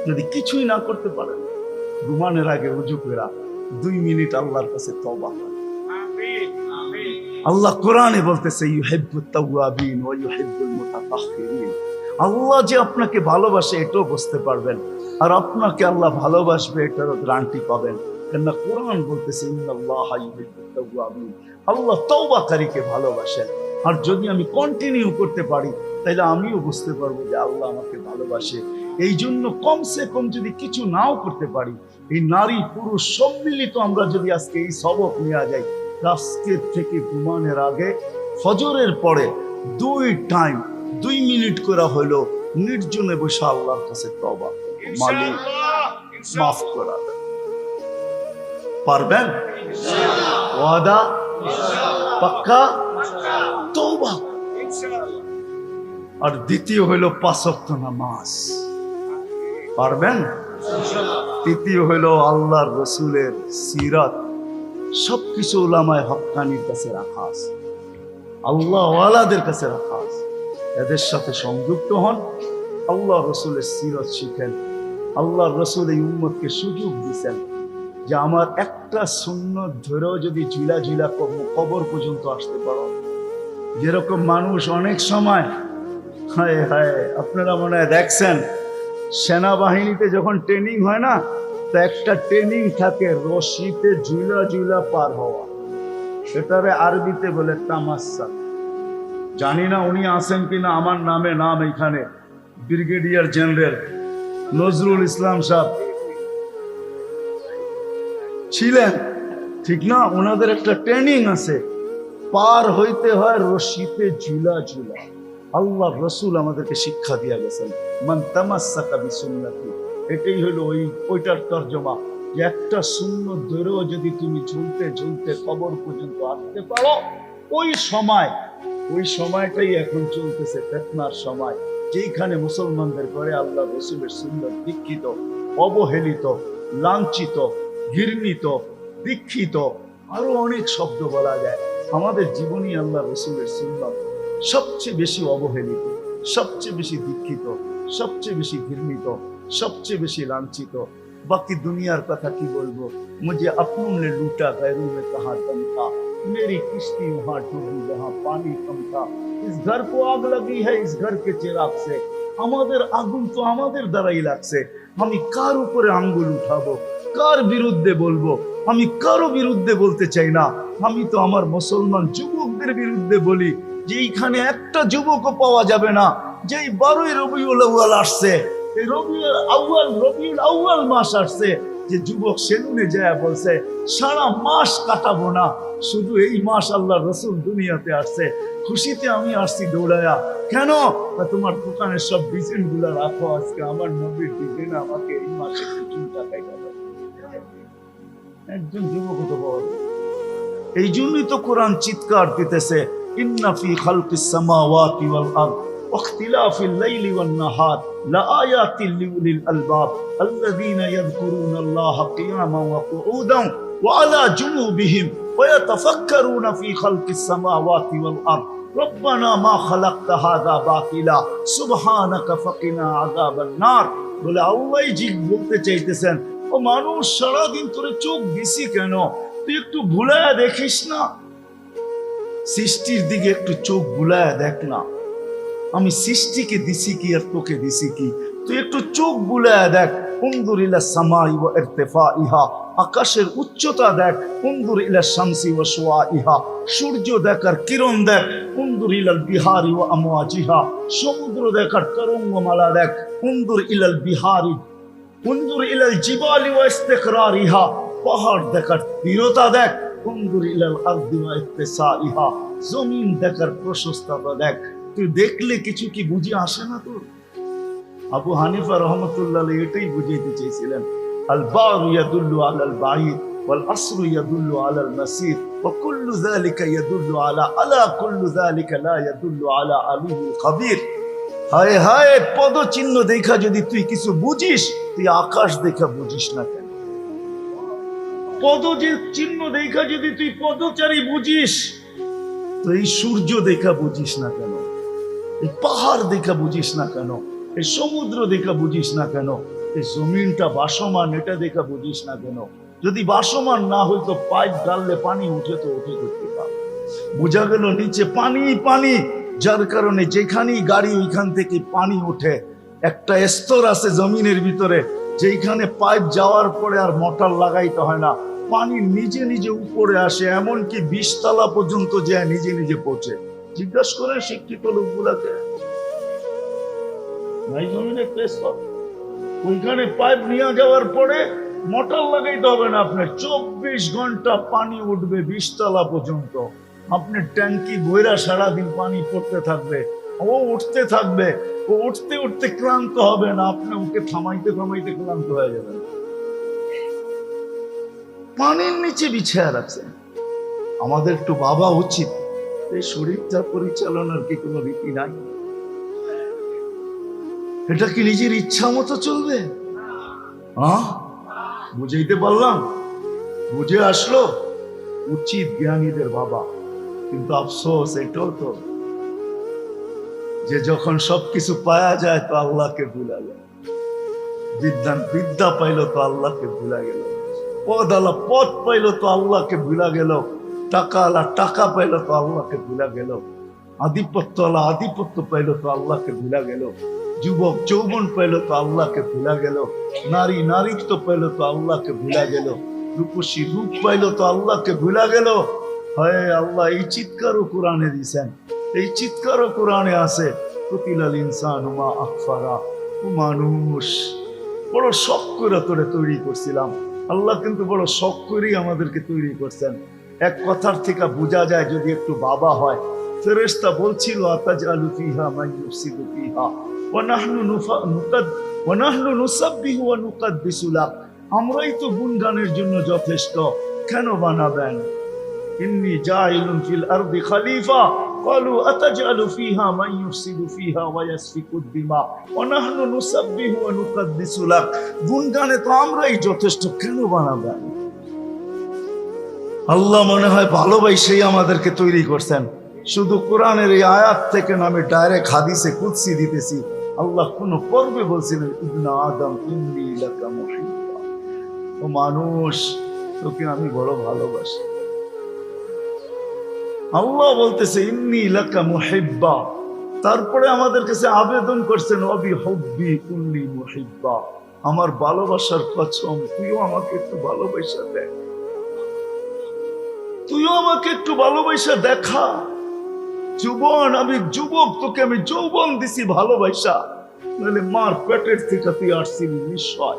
যদি কিছুই না করতে পারেন, ঘুমানোর আগে উজু করে 2 মিনিট আল্লাহর কাছে তওবা করেন। আল্লাহ কোরআনে বলতেছে, ইউহিব্বুত তাওয়াবিন ওয়া ইউহিব্বুল মুতাতাহহিরিন। আল্লাহ যে আপনাকে ভালোবাসে এটাও বুঝতে পারবেন, আর আপনাকে আল্লাহ ভালোবাসবে এটারও গ্যারান্টি পাবেন। কেননা কোরআন বলতেছে, ইন্নাল্লাহা ইউহিব্বুত তাওয়াবিন, আল্লাহ তওবাকারীকে ভালোবাসেন। আর যদি আমি কন্টিনিউ করতে পারি, তাহলে আমিও বুঝতে পারবো যে আল্লাহ আমাকে ভালোবাসে। এই জন্য কমসে কম যদি কিছু নাও করতে পারি, এই নারী পুরুষ সম্মিলিত আমরা যদি আজকে এই সবক নিয়ে যাই, আজকের থেকে ঘুমানোর আগে ফজরের পরে 2 মিনিট করা হলো নির্জনে বসে আল্লাহর কাছে তওবা, মালিক মাফ করা। পারবেন? ওয়াদা? পাক্কা? তওবা। আর দ্বিতীয় হইল 5 ওয়াক্ত নামাজ। পারবেন? তৃতীয় হইল আল্লাহর রাসূলের সিরাত। সবকিছু উলামায়ে হক্কানির কাছে রাখা আছে, আল্লাহ ওয়ালাদের কাছে রাখা আছে। এদের সাথে সংযুক্ত হন, আল্লাহ রাসূলের সিরাত শিখেন। আল্লাহ রাসূল এই উম্মতকে সুযোগ দিয়েছেন যে আমার একটা সুন্নত ধরেও যদি ঝিলা ঝিলা কবর পর্যন্ত আসতে পারো। যেরকম মানুষ অনেক সময়, হায় হায়, আপনারা মনে হয় দেখছেন সেনাবাহিনীতে যখন ট্রেনিং হয় না, তো একটা ট্রেনিং থাকে রশিতে ঝুলা ঝুলা পার হওয়া, সেটারে আরবিতে বলে তামাসসা। জানি না উনি আছেন কিনা, আমার নামে নাম এখানে, ব্রিগেডিয়ার জেনারেল নজরুল ইসলাম সাহেব ছিলেন, ঠিক না? ওনাদের একটা ট্রেনিং আছে, পার হইতে হয় রশিতে ঝুলা ঝুলা। আল্লাহ রাসূল আমাদেরকে শিক্ষা দিয়ে গেছেন, মান তামাসসাকা বিসুন্নতি। এটাই হলো ওইটার তরজমা, যে একটা সুন্নত ধরেও যদি তুমি ঝুলতে ঝুলতে কবর পর্যন্ত আসতে পারো, ওই সময়টাই এখন চলতেছে ফিতনার সময়, যেখানে মুসলমানদের ঘরে আল্লাহ রাসূলের সুন্নত দীক্ষিত, অবহেলিত, লাঞ্ছিত, ঘৃণিত, দীক্ষিত, আরো অনেক শব্দ বলা যায়। আমাদের জীবনী আল্লাহ রাসূলের সুন্নত সবচেয়ে বেশি অবহেলিত, সবচেয়ে বেশি দীক্ষিত, সবচেয়ে বেশি ঘৃণিত, সবচেয়ে বেশি লাঞ্ছিত। বাকি দুনিয়ার কথা কি বলবো? মুझे अपनों ने लूटा, गैरों में कहाँ दम था, मेरी किश्ती वहाँ डूबी जहाँ पानी कम था, इस घर को आग लगी है इस घर के चिराग से। আমাদের আগুন তো আমাদের দ্বারাই লাগছে। আমি কার উপরে আঙ্গুল উঠাবো, কার বিরুদ্ধে বলবো? আমি কারো বিরুদ্ধে বলতে চাই না, আমি তো আমার মুসলমান যুবকদের বিরুদ্ধে বলি যে এইখানে একটা যুবকও পাওয়া যাবে না যেই 12ই রবিউল আউয়াল আসছে, এই রবিউল আউয়াল মাস আসছে, যে যুবক সেলুনে যায় বলছে সারা মাস কাটাবো না, শুধু এই মাস আল্লাহ রসুল দুনিয়াতে আসছে, খুশিতে আমি আসছি দৌড়ায়া। কেন? তোমার দোকানের সব ডিজাইন গুলা রাখো, আজকে আমার নবীর ডিজাইন আমাকে এই মাসে চুল টাকায় যাবে। একজন যুবক তো বল। এই জন্যই তো কোরআন চিৎকার দিতেছে, ইন্না ফি খালকিস সামাওয়াতি ওয়াল আরদ ওয়াখতিলাফিল লাইলি ওয়ান নাহার লাআয়াতিল লিউলিল আলবাব আল্লাযীনা ইয়াযকুরুনাল্লাহা কিয়ামান ওয়া কুউদান ওয়া আলা জুনুবিহিম ওয়া ইয়াতাফাক্কারুনা ফি খালকিস সামাওয়াতি ওয়াল আরদ রব্বানা মা খালাকতা হাযা বাতিলা সুবহানাকা ফাকিনা আযাবান নার। বলে আল্লাহ জি বলতে চাইতেছেন, ও মানুষ সারাদিন তোরে চোখ দিছি কেন? তুই একটু ভুলায়া দেখিস না, সৃষ্টির দিকে একটু চোখ ভুলায়া দেখ না। আমি সৃষ্টিকে দিছি কি আর তোকে দিছি কি? তুই একটু চোখ বুলায়া দেখ। উনজুর ইলা সামাই ওয়া ইরতিফাইহা, আকাশের উচ্চতা দেখ। উনজুর ইলা শামসি ওয়া শুআইহা, সূর্য দেখ আর কিরণ দেখ। উনজুর ইলাল বিহারি ওয়া আমওয়াজিহা, সমুদ্র দেখ আর তরঙ্গমালা দেখ। উনজুর ইলাল বিহারি, উনজুর ইলাল জিবালি ওয়া ইস্তিকরারিহা, পাহাড় দেখ আর দৃঢ়তা দেখ। উনজুর ইলাল আরদি ওয়া ইত্তিসাইহা, জমিন দেখ আর প্রশস্ততা দেখ। তুই দেখলে কিছু কি বুঝে আসে না তোর? আবু হানিফা রহমতুল্লাহ এটাই বুঝাইতে চেয়েছিলেন, আল বারু ইয়াদুল্লু আলাল বাঈদ ওয়াল আসরু ইয়াদুল্লু আলাল মাসির ওয়া কুল্লু যালিকা ইয়াদুল্লু আলা কুল্লু যালিকা লা ইয়াদুল্লু আলা আলিহিল খাবীর। হায় হায়, পদচিহ্ন দেখা যদি তুই কিছু বুঝিস, তুই আকাশ দেখা বুঝিস না কেন? পদ যে চিহ্ন দেখা যদি তুই পদচারী বুঝিস, তো এই সূর্য দেখা বুঝিস না কেন? এই পাহাড় দেখা বুঝিস না কেন? এই সমুদ্র দেখা বুঝিস না কেন? এই জমিনটা বাসমান, এটা দেখা বুঝিস না কেন? যদি বাসমান না হইতো পাইপ ডাললে পানি উঠে তো উঠে করতে পারত। বোঝা গেল নিচে পানি পানি, যার কারণে যেখানেই গাড়ি ওইখান থেকে পানি ওঠে। একটা স্তর আছে জমিনের ভিতরে, যেখানে পাইপ যাওয়ার পরে আর মোটর লাগাইতে হয় না, পানি নিজে নিজে উপরে আসে, এমনকি 20 তলা পর্যন্ত যায় নিজে নিজে পৌঁছে। জিজ্ঞাসা করে শিক্ষিত লোকগুলাকে, ওইখানে পাইপ নিয়ে যাওয়ার পরে মোটর লাগাইতে হবে না আপনার, 24 ঘন্টা পানি উঠবে 20 তলা পর্যন্ত। আপনার ট্যাঙ্কি বইরা সারাদিন পানি পড়তে থাকবে, ও উঠতে থাকবে, ও উঠতে উঠতে ক্লান্ত হবে না, আপনি ওকে থামাইতে থামাইতে ক্লান্ত হয়ে যাবেন। পানির নিচে বিছায়া রাখছেন। আমাদের একটু ভাবা উচিত, এই শরীরটা পরিচালনার কি কোনো রীতি নাই? এটা কি নিজের ইচ্ছা মতো চলবে? বুঝাইতে পারলাম? বুঝে আসলো? উচিত জ্ঞানীদের বাবা। কিন্তু আফসোস এটাও তো, যে যখন সবকিছু পাওয়া যায় তো আল্লাহকে ভুলা যায়। বিদ্যা পাইলো তো আল্লাহকে ভুলা গেল, পদ আলা পদ পাইলো তো আল্লাহকে ভুলা গেল, টাকা আলা টাকা পাইলো তো আল্লাহকে ভুলা গেল, আধিপত্য আলা আধিপত্য পাইলো তো আল্লাহকে ভুলা গেল, যুবক যৌবন পাইলো তো আল্লাহকে ভুলা গেল, নারী নারীত্ব পাইলো তো আল্লাহকে ভুলা গেল, রূপসী রূপ পাইলো তো আল্লাহকে ভুলা গেল। হয় আল্লাহ এই চিৎকারও কোরআনে দিয়েছেন, এই চিৎকারও কোরআনে আছে, কুতিলাল ইনসানু মা আকফারা। ও মানুষ, বড় শখ করে তোরে তৈরি করছিলাম। আল্লাহ কিন্তু বড় শখ করেই আমাদেরকে তৈরি করছেন। এক কথার থেকে বোঝা যায় যদি একটু বাবা হয়, ফেরেশতা বলছিল আতাজআলু ফিহা মান ইউফসিদু ফিহা ওয়া নাহনু নুসাব্বিহু ওয়া নুকাদ্দিসু লাক। আমরাই তো গুণগানের জন্য যথেষ্ট, কেন বানাবেন? ইন্নী জাইলুন ফিল আরদি খলিফা ক্বালু আতাজআলু ফিহা মান ইউফসিদু ফিহা ওয়া ইয়াসফিকুদ দিমা ওয়া নাহনু নুসাব্বিহু ওয়া নুকাদ্দিসু লাক। গুণগানে তো আমরাই যথেষ্ট, কেন বানাবেন? আল্লাহ মনে হয় ভালোবাসেই আমাদেরকে তৈরি করছেন। শুধু কোরআনের এই আয়াত থেকে না, আমি ডাইরেক্ট হাদিসে কুদসি দিতেছি। আল্লাহ কোন পর্বে বলছিলেন, ইবনা আদম ইন্নী লাকা মুহিব্বা। ও মানুষ, তোকে আমি বড় ভালোবাসি। আল্লাহ বলতেছে ইন্নী লাকা মুহিব্বা, তারপরে আমাদের কাছে আবেদন করছেন অবি হুব্বি কুল্লি মুহিব্বা, আমার ভালোবাসার কসম তুইও আমাকে একটু ভালোবাসা দেখ, তুইও আমাকে একটু ভালোবাসা দেখা। যুবন, আমি যুবক, তোকে আমি যৌবন দিছি ভালোবাসা, নাহলে মার পেটের থেকে তুই আসছিলি নিশ্চয়।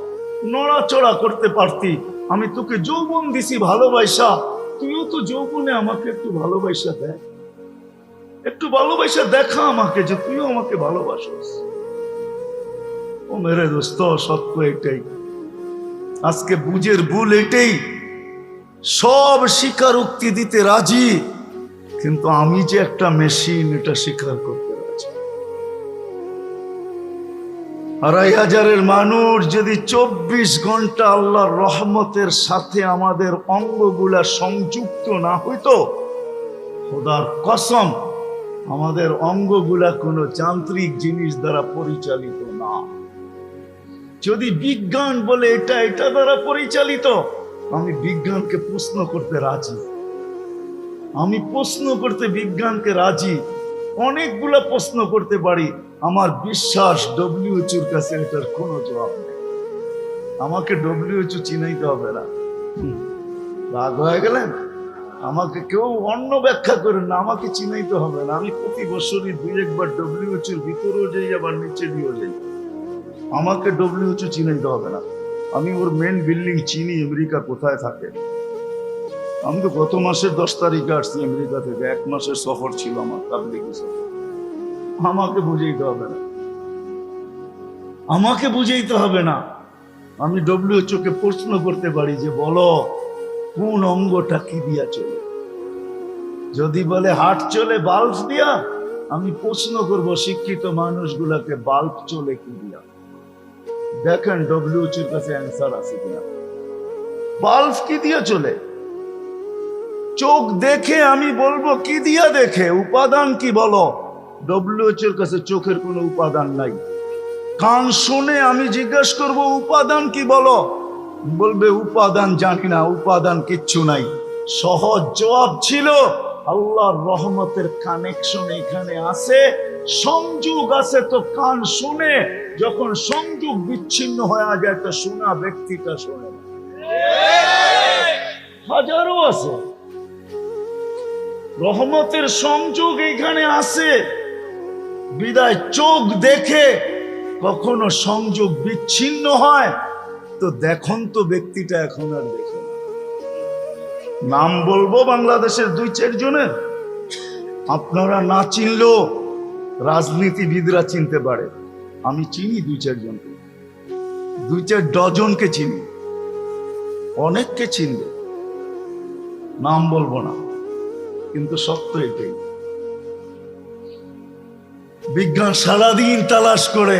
নড়াচড়া করতে পারতি। আমি তোকে যৌবন দিছি ভালোবাসা, তুইও তো যৌবনে আমাকে একটু ভালোবাসা দেখ, একটু ভালোবাসা দেখা আমাকে যে তুইও আমাকে ভালোবাসিস। ও মেরে দোস্ত, সত্য এটাই, আজকে বুঝের ভুল এটাই। সব স্বীকারোক্তি দিতে রাজি, কিন্তু আমি যে একটা মেশিন এটা স্বীকার করতে রাজি। ২৫০০০ মানুষ যদি ২৪ ঘন্টা আল্লাহর রহমতের সাথে আমাদের অঙ্গগুলা সংযুক্ত না হইতো, খোদার কসম আমাদের অঙ্গগুলা কোনো যান্ত্রিক জিনিস দ্বারা পরিচালিত না। যদি বিজ্ঞান বলে এটা এটা দ্বারা পরিচালিত, আমি বিজ্ঞানকে প্রশ্ন করতে রাজি। আমি প্রশ্ন করতে বিজ্ঞানকে রাজি, অনেকগুলা প্রশ্ন করতে পারি। আমার বিশ্বাস ডব্লিউএইচওর কাছে এটার কোনো জবাব নেই। আমাকে ডব্লিউএইচও চিনাইতে হবে না। রাগ হয়ে গেলেন? আমাকে কেউ অন্য ব্যাখ্যা করেন না, আমাকে চিনাইতে হবে না। আমি প্রতি বছরই ২-১ বার ডব্লিউএইচওর ভিতরেও যাই, আবার নিচে দিয়েও যাই। আমাকে ডব্লিউএইচও চিনাইতে হবে না। আমি ওর মেন বিল্ডিং চিনি, আমেরিকা কোথায় থাকে। আমি তো গত মাসের 10 তারিখে আসছি আমেরিকা থেকে, 1 মাসের সফর ছিল আমার, তাবলীগী সফর। আমাকে বুঝাইতে হবে না, আমাকে বুঝাইতে হবে না। আমি ডব্লিউএইচও কে প্রশ্ন করতে পারি যে বলো কোন অঙ্গটা কি দিয়া চলে। যদি বলে হার্ট চলে বাল্ব দিয়া, আমি প্রশ্ন করব শিক্ষিত মানুষগুলাকে বাল্ব চলে কি দিয়া। দেখেন ডব্লিউএইচওর কাছে অ্যান্সার আছে কিনা। বাল্ব কি দিয়া চলে? চোখ দেখে আমি বলবো কি দিয়া দেখে, উপাদান কি বলো। ডব্লিউএইচওর কাছে চোখের কোনো উপাদান নাই। কান শুনে আমি জিজ্ঞেস করব উপাদান কি বলো, বলবে উপাদান জানি না, উপাদান কিচ্ছু নাই। সহজ জবাব ছিল আল্লাহর রহমতের কানেকশন এখানে আছে, সংযোগ আছে। তো কান শুনে, যখন সংযোগ বিচ্ছিন্ন হয়ে যায় তো শোনা ব্যক্তিটা শোনে না। হাজারো আছে, রহমতের সংযোগ এখানে আছে বিদায় চোখ দেখে কখনো সংযোগ বিচ্ছিন্ন হয় তো দেখুন তো ব্যক্তিটা এখন আর দেখে না। নাম বলবো বাংলাদেশের ২-৪ জনের, আপনারা না চিনলেও রাজনীতিবিদরা চিনতে পারে। আমি চিনি ২-৪ জনকে, ২-৪ ডজনকে চিনি, অনেককে চিনবে, নাম বলবো না, কিন্তু সত্য এটাই। বিজ্ঞান সারাদিন তালাশ করে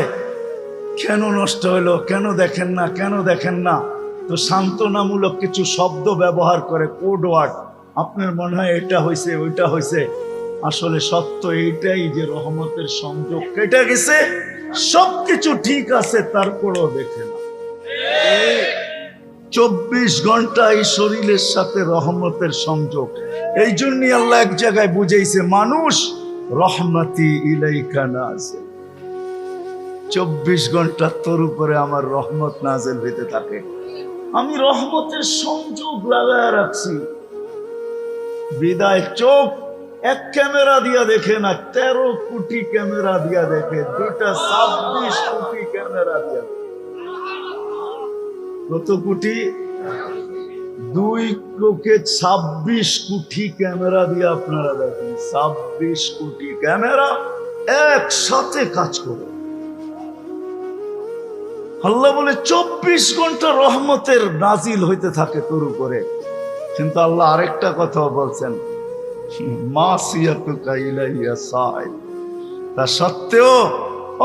কেন নষ্ট হলো, কেন দেখেন না, কেন দেখেন না। তো সান্ত্বনামূলক কিছু শব্দ ব্যবহার করে, কোড ওয়ার্ড। আপনার মনে হয় এটা হয়েছে ওইটা হয়েছে, আসলে সত্য এইটাই যে রহমতের সংযোগ কেটে গেছে, সবকিছু ঠিক আছে, তারপরও দেখে না। ২৪ ঘন্টা এই শরীরের সাথে রহমতের সংযোগ। এই জন্যই আল্লাহ এক জায়গায় বুঝাইছে, মানুষ রহমতি ইলাইকা নাজিল, ২৪ ঘন্টা তোর উপরে আমার রহমত নাজিল হইতে থাকে। আমি রহমতের সংযোগ লাগায় রাখছি বিদায় চোখ এক ক্যামেরা দিয়া দেখে না, ১৩ কোটি ক্যামেরা দিয়া দেখে, দুটা ২৬ কোটি ক্যামেরা দিয়া। কত কোটি? 2 লোকে ২৬ কোটি ক্যামেরা দিয়ে আপনারা দেখেন, ২৬ কোটি ক্যামেরা একসাথে কাজ করে। আল্লাহ বলে ২৪ ঘন্টা রহমতের নাজিল হইতে থাকে তোর উপরে। কিন্তু আল্লাহ আরেকটা কথা বলছেন, মাসিয়াতুকা ইলাইয়া সাইল, তা সত্ত্বেও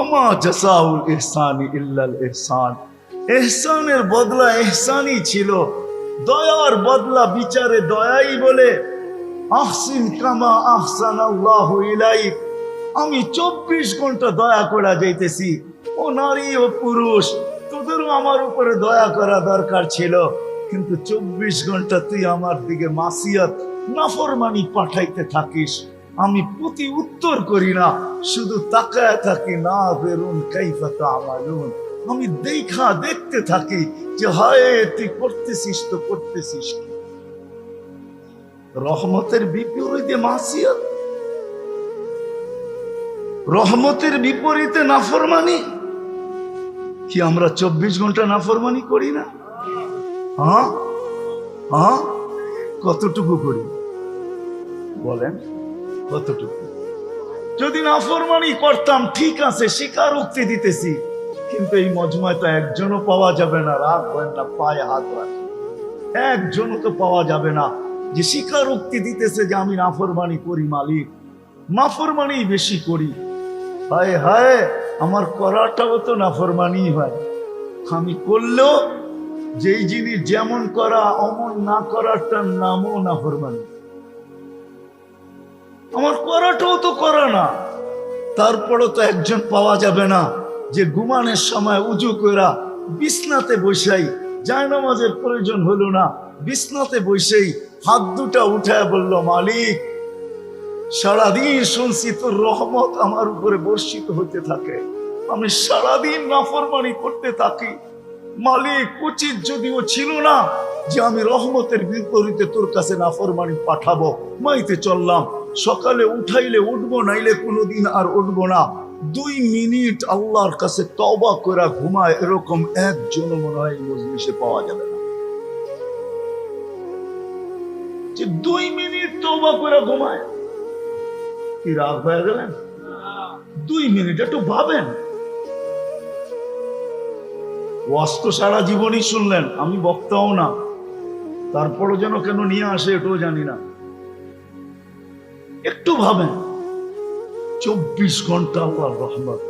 ওমা জাযাউল ইহসানি ইল্লাল ইহসান, ইহসানের বদলা ইহসানই ছিল, দয়ার বদলা বিচারে দয়াই। বলে আহসিন কামা আহসানাল্লাহু ইলাইক, আমি ২৪ ঘন্টা দয়া করা যাইতেছি। ও নারী ও পুরুষ, তোদেরও আমার উপরে দয়া করা দরকার ছিল, কিন্তু ২৪ ঘন্টা তুই আমার দিকে মাসিয়াত নাফরমানি পাঠাইতে থাকিস। আমি প্রতি উত্তর করি না, শুধু তাকায় থাকি, না বেরুন কাইফা তা'মালুন। আমি দেখতে থাকি যে হায় তুই করতেছিস তো করতেছিস কি। রহমতের বিপরীতে মাসিয়াত, রহমতের বিপরীতে নাফরমানি। কি আমরা 24 ঘন্টা নাফরমানি করি না? হ্যাঁ হ্যাঁ, কতটুকু করি বলেন? কতটুকু? যদি নাফরমানি করতাম ঠিক আছে, স্বীকারোক্তি দিতেছি, কিন্তু এই মজমায় তো একজনও পাওয়া যাবে না, রাগ হয় না, পায়ে হাত রাখি, একজনও তো পাওয়া যাবে না যে স্বীকারোক্তি দিতেছে যে আমি নাফরমানি করি মালিক, নাফরমানি বেশি করি। হায় হায়, আমার করাটাও তো নাফরমানি হয়। আমি করলেও যেই জিনিস যেমন করা অমন না করাটার নামও নাফরমানি। আমার করাটাও তো করা না, তারপরও তো একজন পাওয়া যাবে না যে ঘুমানোর সময় উজু কইরা বিছনাতে বসাই, জায়নামাজের প্রয়োজন হলো না, বিছনাতে বসেই হাত দুটা উঠায় বলল, মালিক সারাদিন শুনছি তোর রহমত আমার উপরে বর্ষিত হতে থাকে, আমি সারাদিন নাফরমানি করতে থাকি, মালিক উচিত যদিও ছিল না যে আমি রহমতের বিপরীতে তোর কাছে নাফরমানি পাঠাবো, মাইতে চললাম, সকালে উঠাইলে উঠবো, নাইলে কোনোদিন আর উঠবো না। 2 মিনিট আল্লাহর কাছে তওবা করে ঘুমায়, এরকম একজন মনে হয় মজলিসে পাওয়া যাবে না যে 2 মিনিট তওবা করে ঘুমায়। কি রাগ হয়ে গেলেন? 2 মিনিট একটু ভাবেন। ওয়াজ তো সারা জীবনই শুনলেন, আমি বক্তাও না, তারপরও যেন কেন নিয়ে আসে এটাও জানি না। একটু ভাবেন, 24 ঘন্টা আল্লাহর রহমত,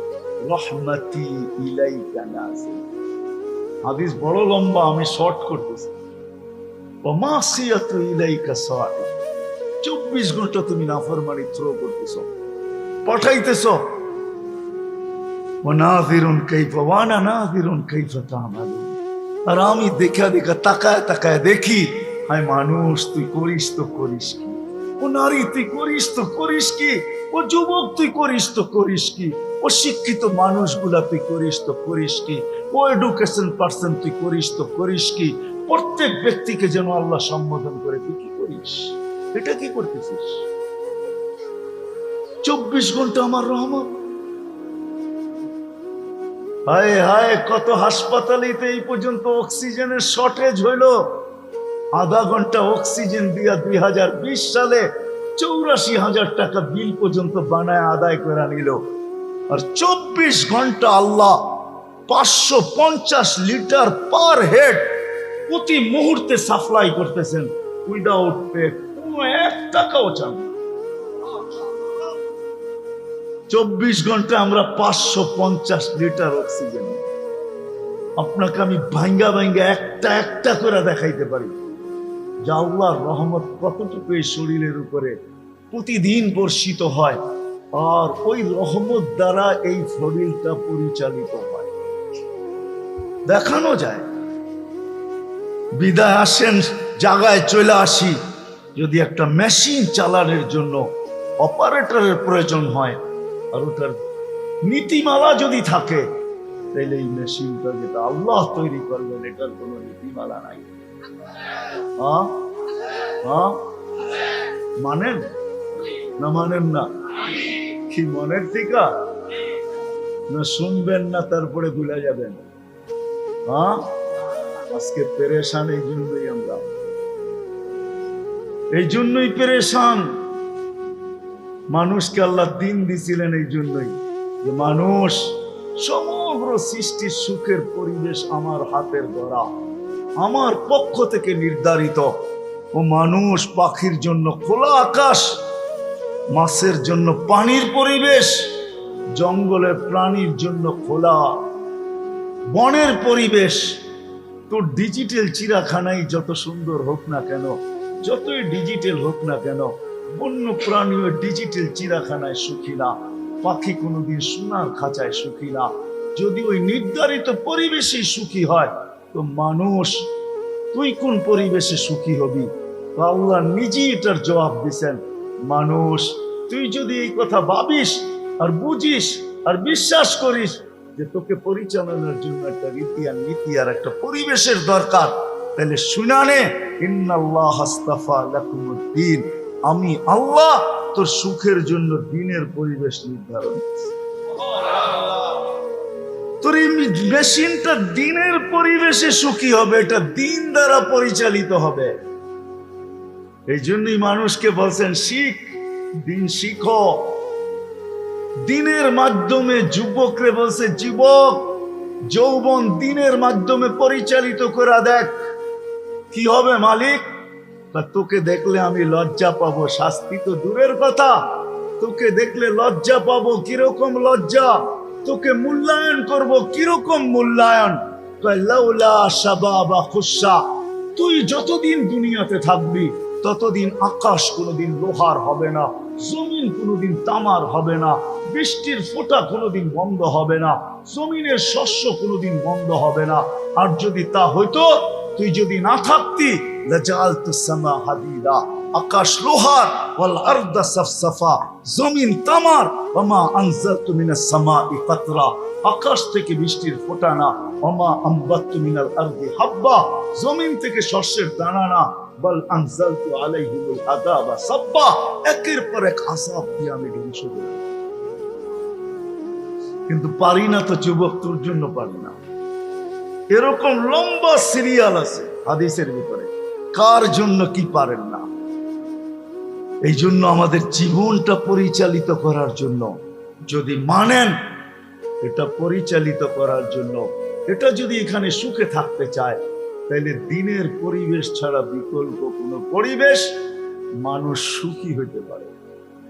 রহমতি ইলাইকা নাযিল। হাদিস বড় লম্বা, আমি শর্ট করতেছি। ওয়া মাসিয়াতু ইলাইকা সাঈ, 24 ঘন্টা তুমি নাফরমানি থ্রো করতেছো, পাঠাইতেছো। ওয়া নাযিরুন কাইফা ওয়া আনা নাযিরুন কাইফা তা'মালুন, আর আমি দেখা দেখা তাকায় তাকায় দেখি, হায় মানুষ তুই করিস তো করিস কি, ও নারী তুই করিস তো করিস কি, ও যুবক তুই করিস তো করিস কি, ও শিক্ষিত মানুষগুলা তুই করিস তো করিস কি, ও এডুকেশন পার্সন তুই করিস তো করিস কি। প্রত্যেক ব্যক্তিকে যেন আল্লাহ সম্বোধন করে, তুই কি করিস, এটা কি করতেছিস? 24 ঘন্টা আমার রহমত। হায় হায়, কত হাসপাতালেতে এই পর্যন্ত অক্সিজেনের শর্টেজ হইল। আধা ঘন্টা অক্সিজেন দিয়া 2020 সালে 84,000 টাকা বিল পর্যন্ত বানায় আদায় করে নিল। আর 24 ঘন্টা আল্লাহ 550 লিটার পার হেড প্রতি মুহূর্তে সাপ্লাই করতেছেন, উইদাউট পে, কোনো 1 টাকাও চান। 24 ঘন্টা আমরা 550 লিটার অক্সিজেন। আপনাকে আমি ভাঙ্গা ভাঙ্গা একটা একটা করে দেখাইতে পারি যে আল্লাহর রহমত কতটুকু এই শরীরের উপরে প্রতিদিন বর্ষিত হয়, আর ওই রহমত দ্বারা এই শরীরটা পরিচালিত হয়, দেখানো যায়। বিদায় আসেন, জায়গায় চলে আসি, যদি একটা মেশিন চালানোর জন্য অপারেটরের প্রয়োজন হয়, আর ওটার নীতিমালা যদি থাকে, তাহলে এই মেশিনটা যেটা আল্লাহ তৈরি করবেন এটার কোনো নীতিমালা নাই। মানেন না মানেন না? কি মনের টিকা না শুনবেন না তারপরে ভুলে যাবেন? আজকে পেরেশান এই জন্যই, আমরা এই জন্যই পেরেশান। মানুষকে আল্লাহ দিন দিছিলেন এই জন্যই যে মানুষ, সমগ্র সৃষ্টির সুখের পরিবেশ আমার হাতের গড়া, আমার পক্ষ থেকে নির্ধারিত। ও মানুষ পাখির জন্য খোলা আকাশ, মাছের জন্য পানির পরিবেশ, জঙ্গলের প্রাণীর জন্য খোলা বনের পরিবেশ। তোর ডিজিটাল চিড়াখানাই যত সুন্দর হোক না কেন, যতই ডিজিটাল হোক না কেন, বন্য প্রাণী ডিজিটাল চিড়াখানায় সুখী না, পাখি কোনোদিন সোনার খাঁচায় সুখী না। যদি ওই নির্ধারিত পরিবেশে সুখী হয়, তো মানুষ তুই কোন পরিবেশে সুখী হবি? আল্লাহ নিজেই এটার জবাব দিছেন, মানুষ তুই যদি এই কথা ভাবিস আর বুঝিস আর বিশ্বাস করিস যে তোকে পরিচালনার জন্য একটা রীতি আর নীতি আর একটা পরিবেশের দরকার, তাহলে শুনানে, ইন্নাল্লাহ আস্তাফা লাকুমুদ্দিন, আমি আল্লাহ তোর সুখের জন্য দিনের পরিবেশ নির্ধারণ। তোর এই মেশিনটা দিনের পরিবেশে সুখী হবে, এটা দিন দ্বারা পরিচালিত হবে। এই জন্যই মানুষকে বলছেন শিখ, দিন শিখো। দিনের মাধ্যমে যুবকরে বলছে যুবক, যৌবন দিনের মাধ্যমে পরিচালিত করে দেখ, কি হবে মালিক? তোকে দেখলে আমি লজ্জা পাবো, শাস্তি তো দূরের কথা, তোকে দেখলে লজ্জা পাবো। কিরকম লজ্জা? তোকে মূল্যায়ন করব, কিরকম মূল্যায়ন? লাউলা শাবাবা খুশা, তুই যতদিন দুনিয়াতে থাকবি ততদিন আকাশ কোনোদিন লোহার হবে না, জমিন কোনোদিন তামার হবে না, বৃষ্টির ফোঁটা কোনোদিন বন্ধ হবে না, জমিনের শস্য কোনোদিন বন্ধ হবে না। আর যদি তা হইতো, তুই যদি না থাকতি, লাজালতুস সামা হাদিদা, আকাশ লোহার, ওয়াল আরদা সাফসাফা, জমিন তামার, ওমা আনজালতু মিনাস সামাই কাতরা, আকাশ থেকে বৃষ্টির ফোঁটা না, ওমা আম্বাতু মিনাল আরদি হাব্বা, জমিন থেকে শস্যের দানা না, বল আনজালতু আলাইহিমুল আযাবা সাব্বা, একের পর এক আযাব দিয়ে আমি ধ্বংস করে। কিন্তু পারি না তো যুবক, তোর জন্য পারি না। এরকম লম্বা সিরিয়াল আছে হাদিসের ভিতরে, কার জন্য কি পারেন না। এই জন্য আমাদের জীবনটা পরিচালিত করার জন্য, যদি মানেন এটা পরিচালিত করার জন্য, এটা যদি এখানে সুখে থাকতে চায়, তাহলে দিনের পরিবেশ ছাড়া বিকল্প কোনো পরিবেশ মানুষ সুখী হতে পারে।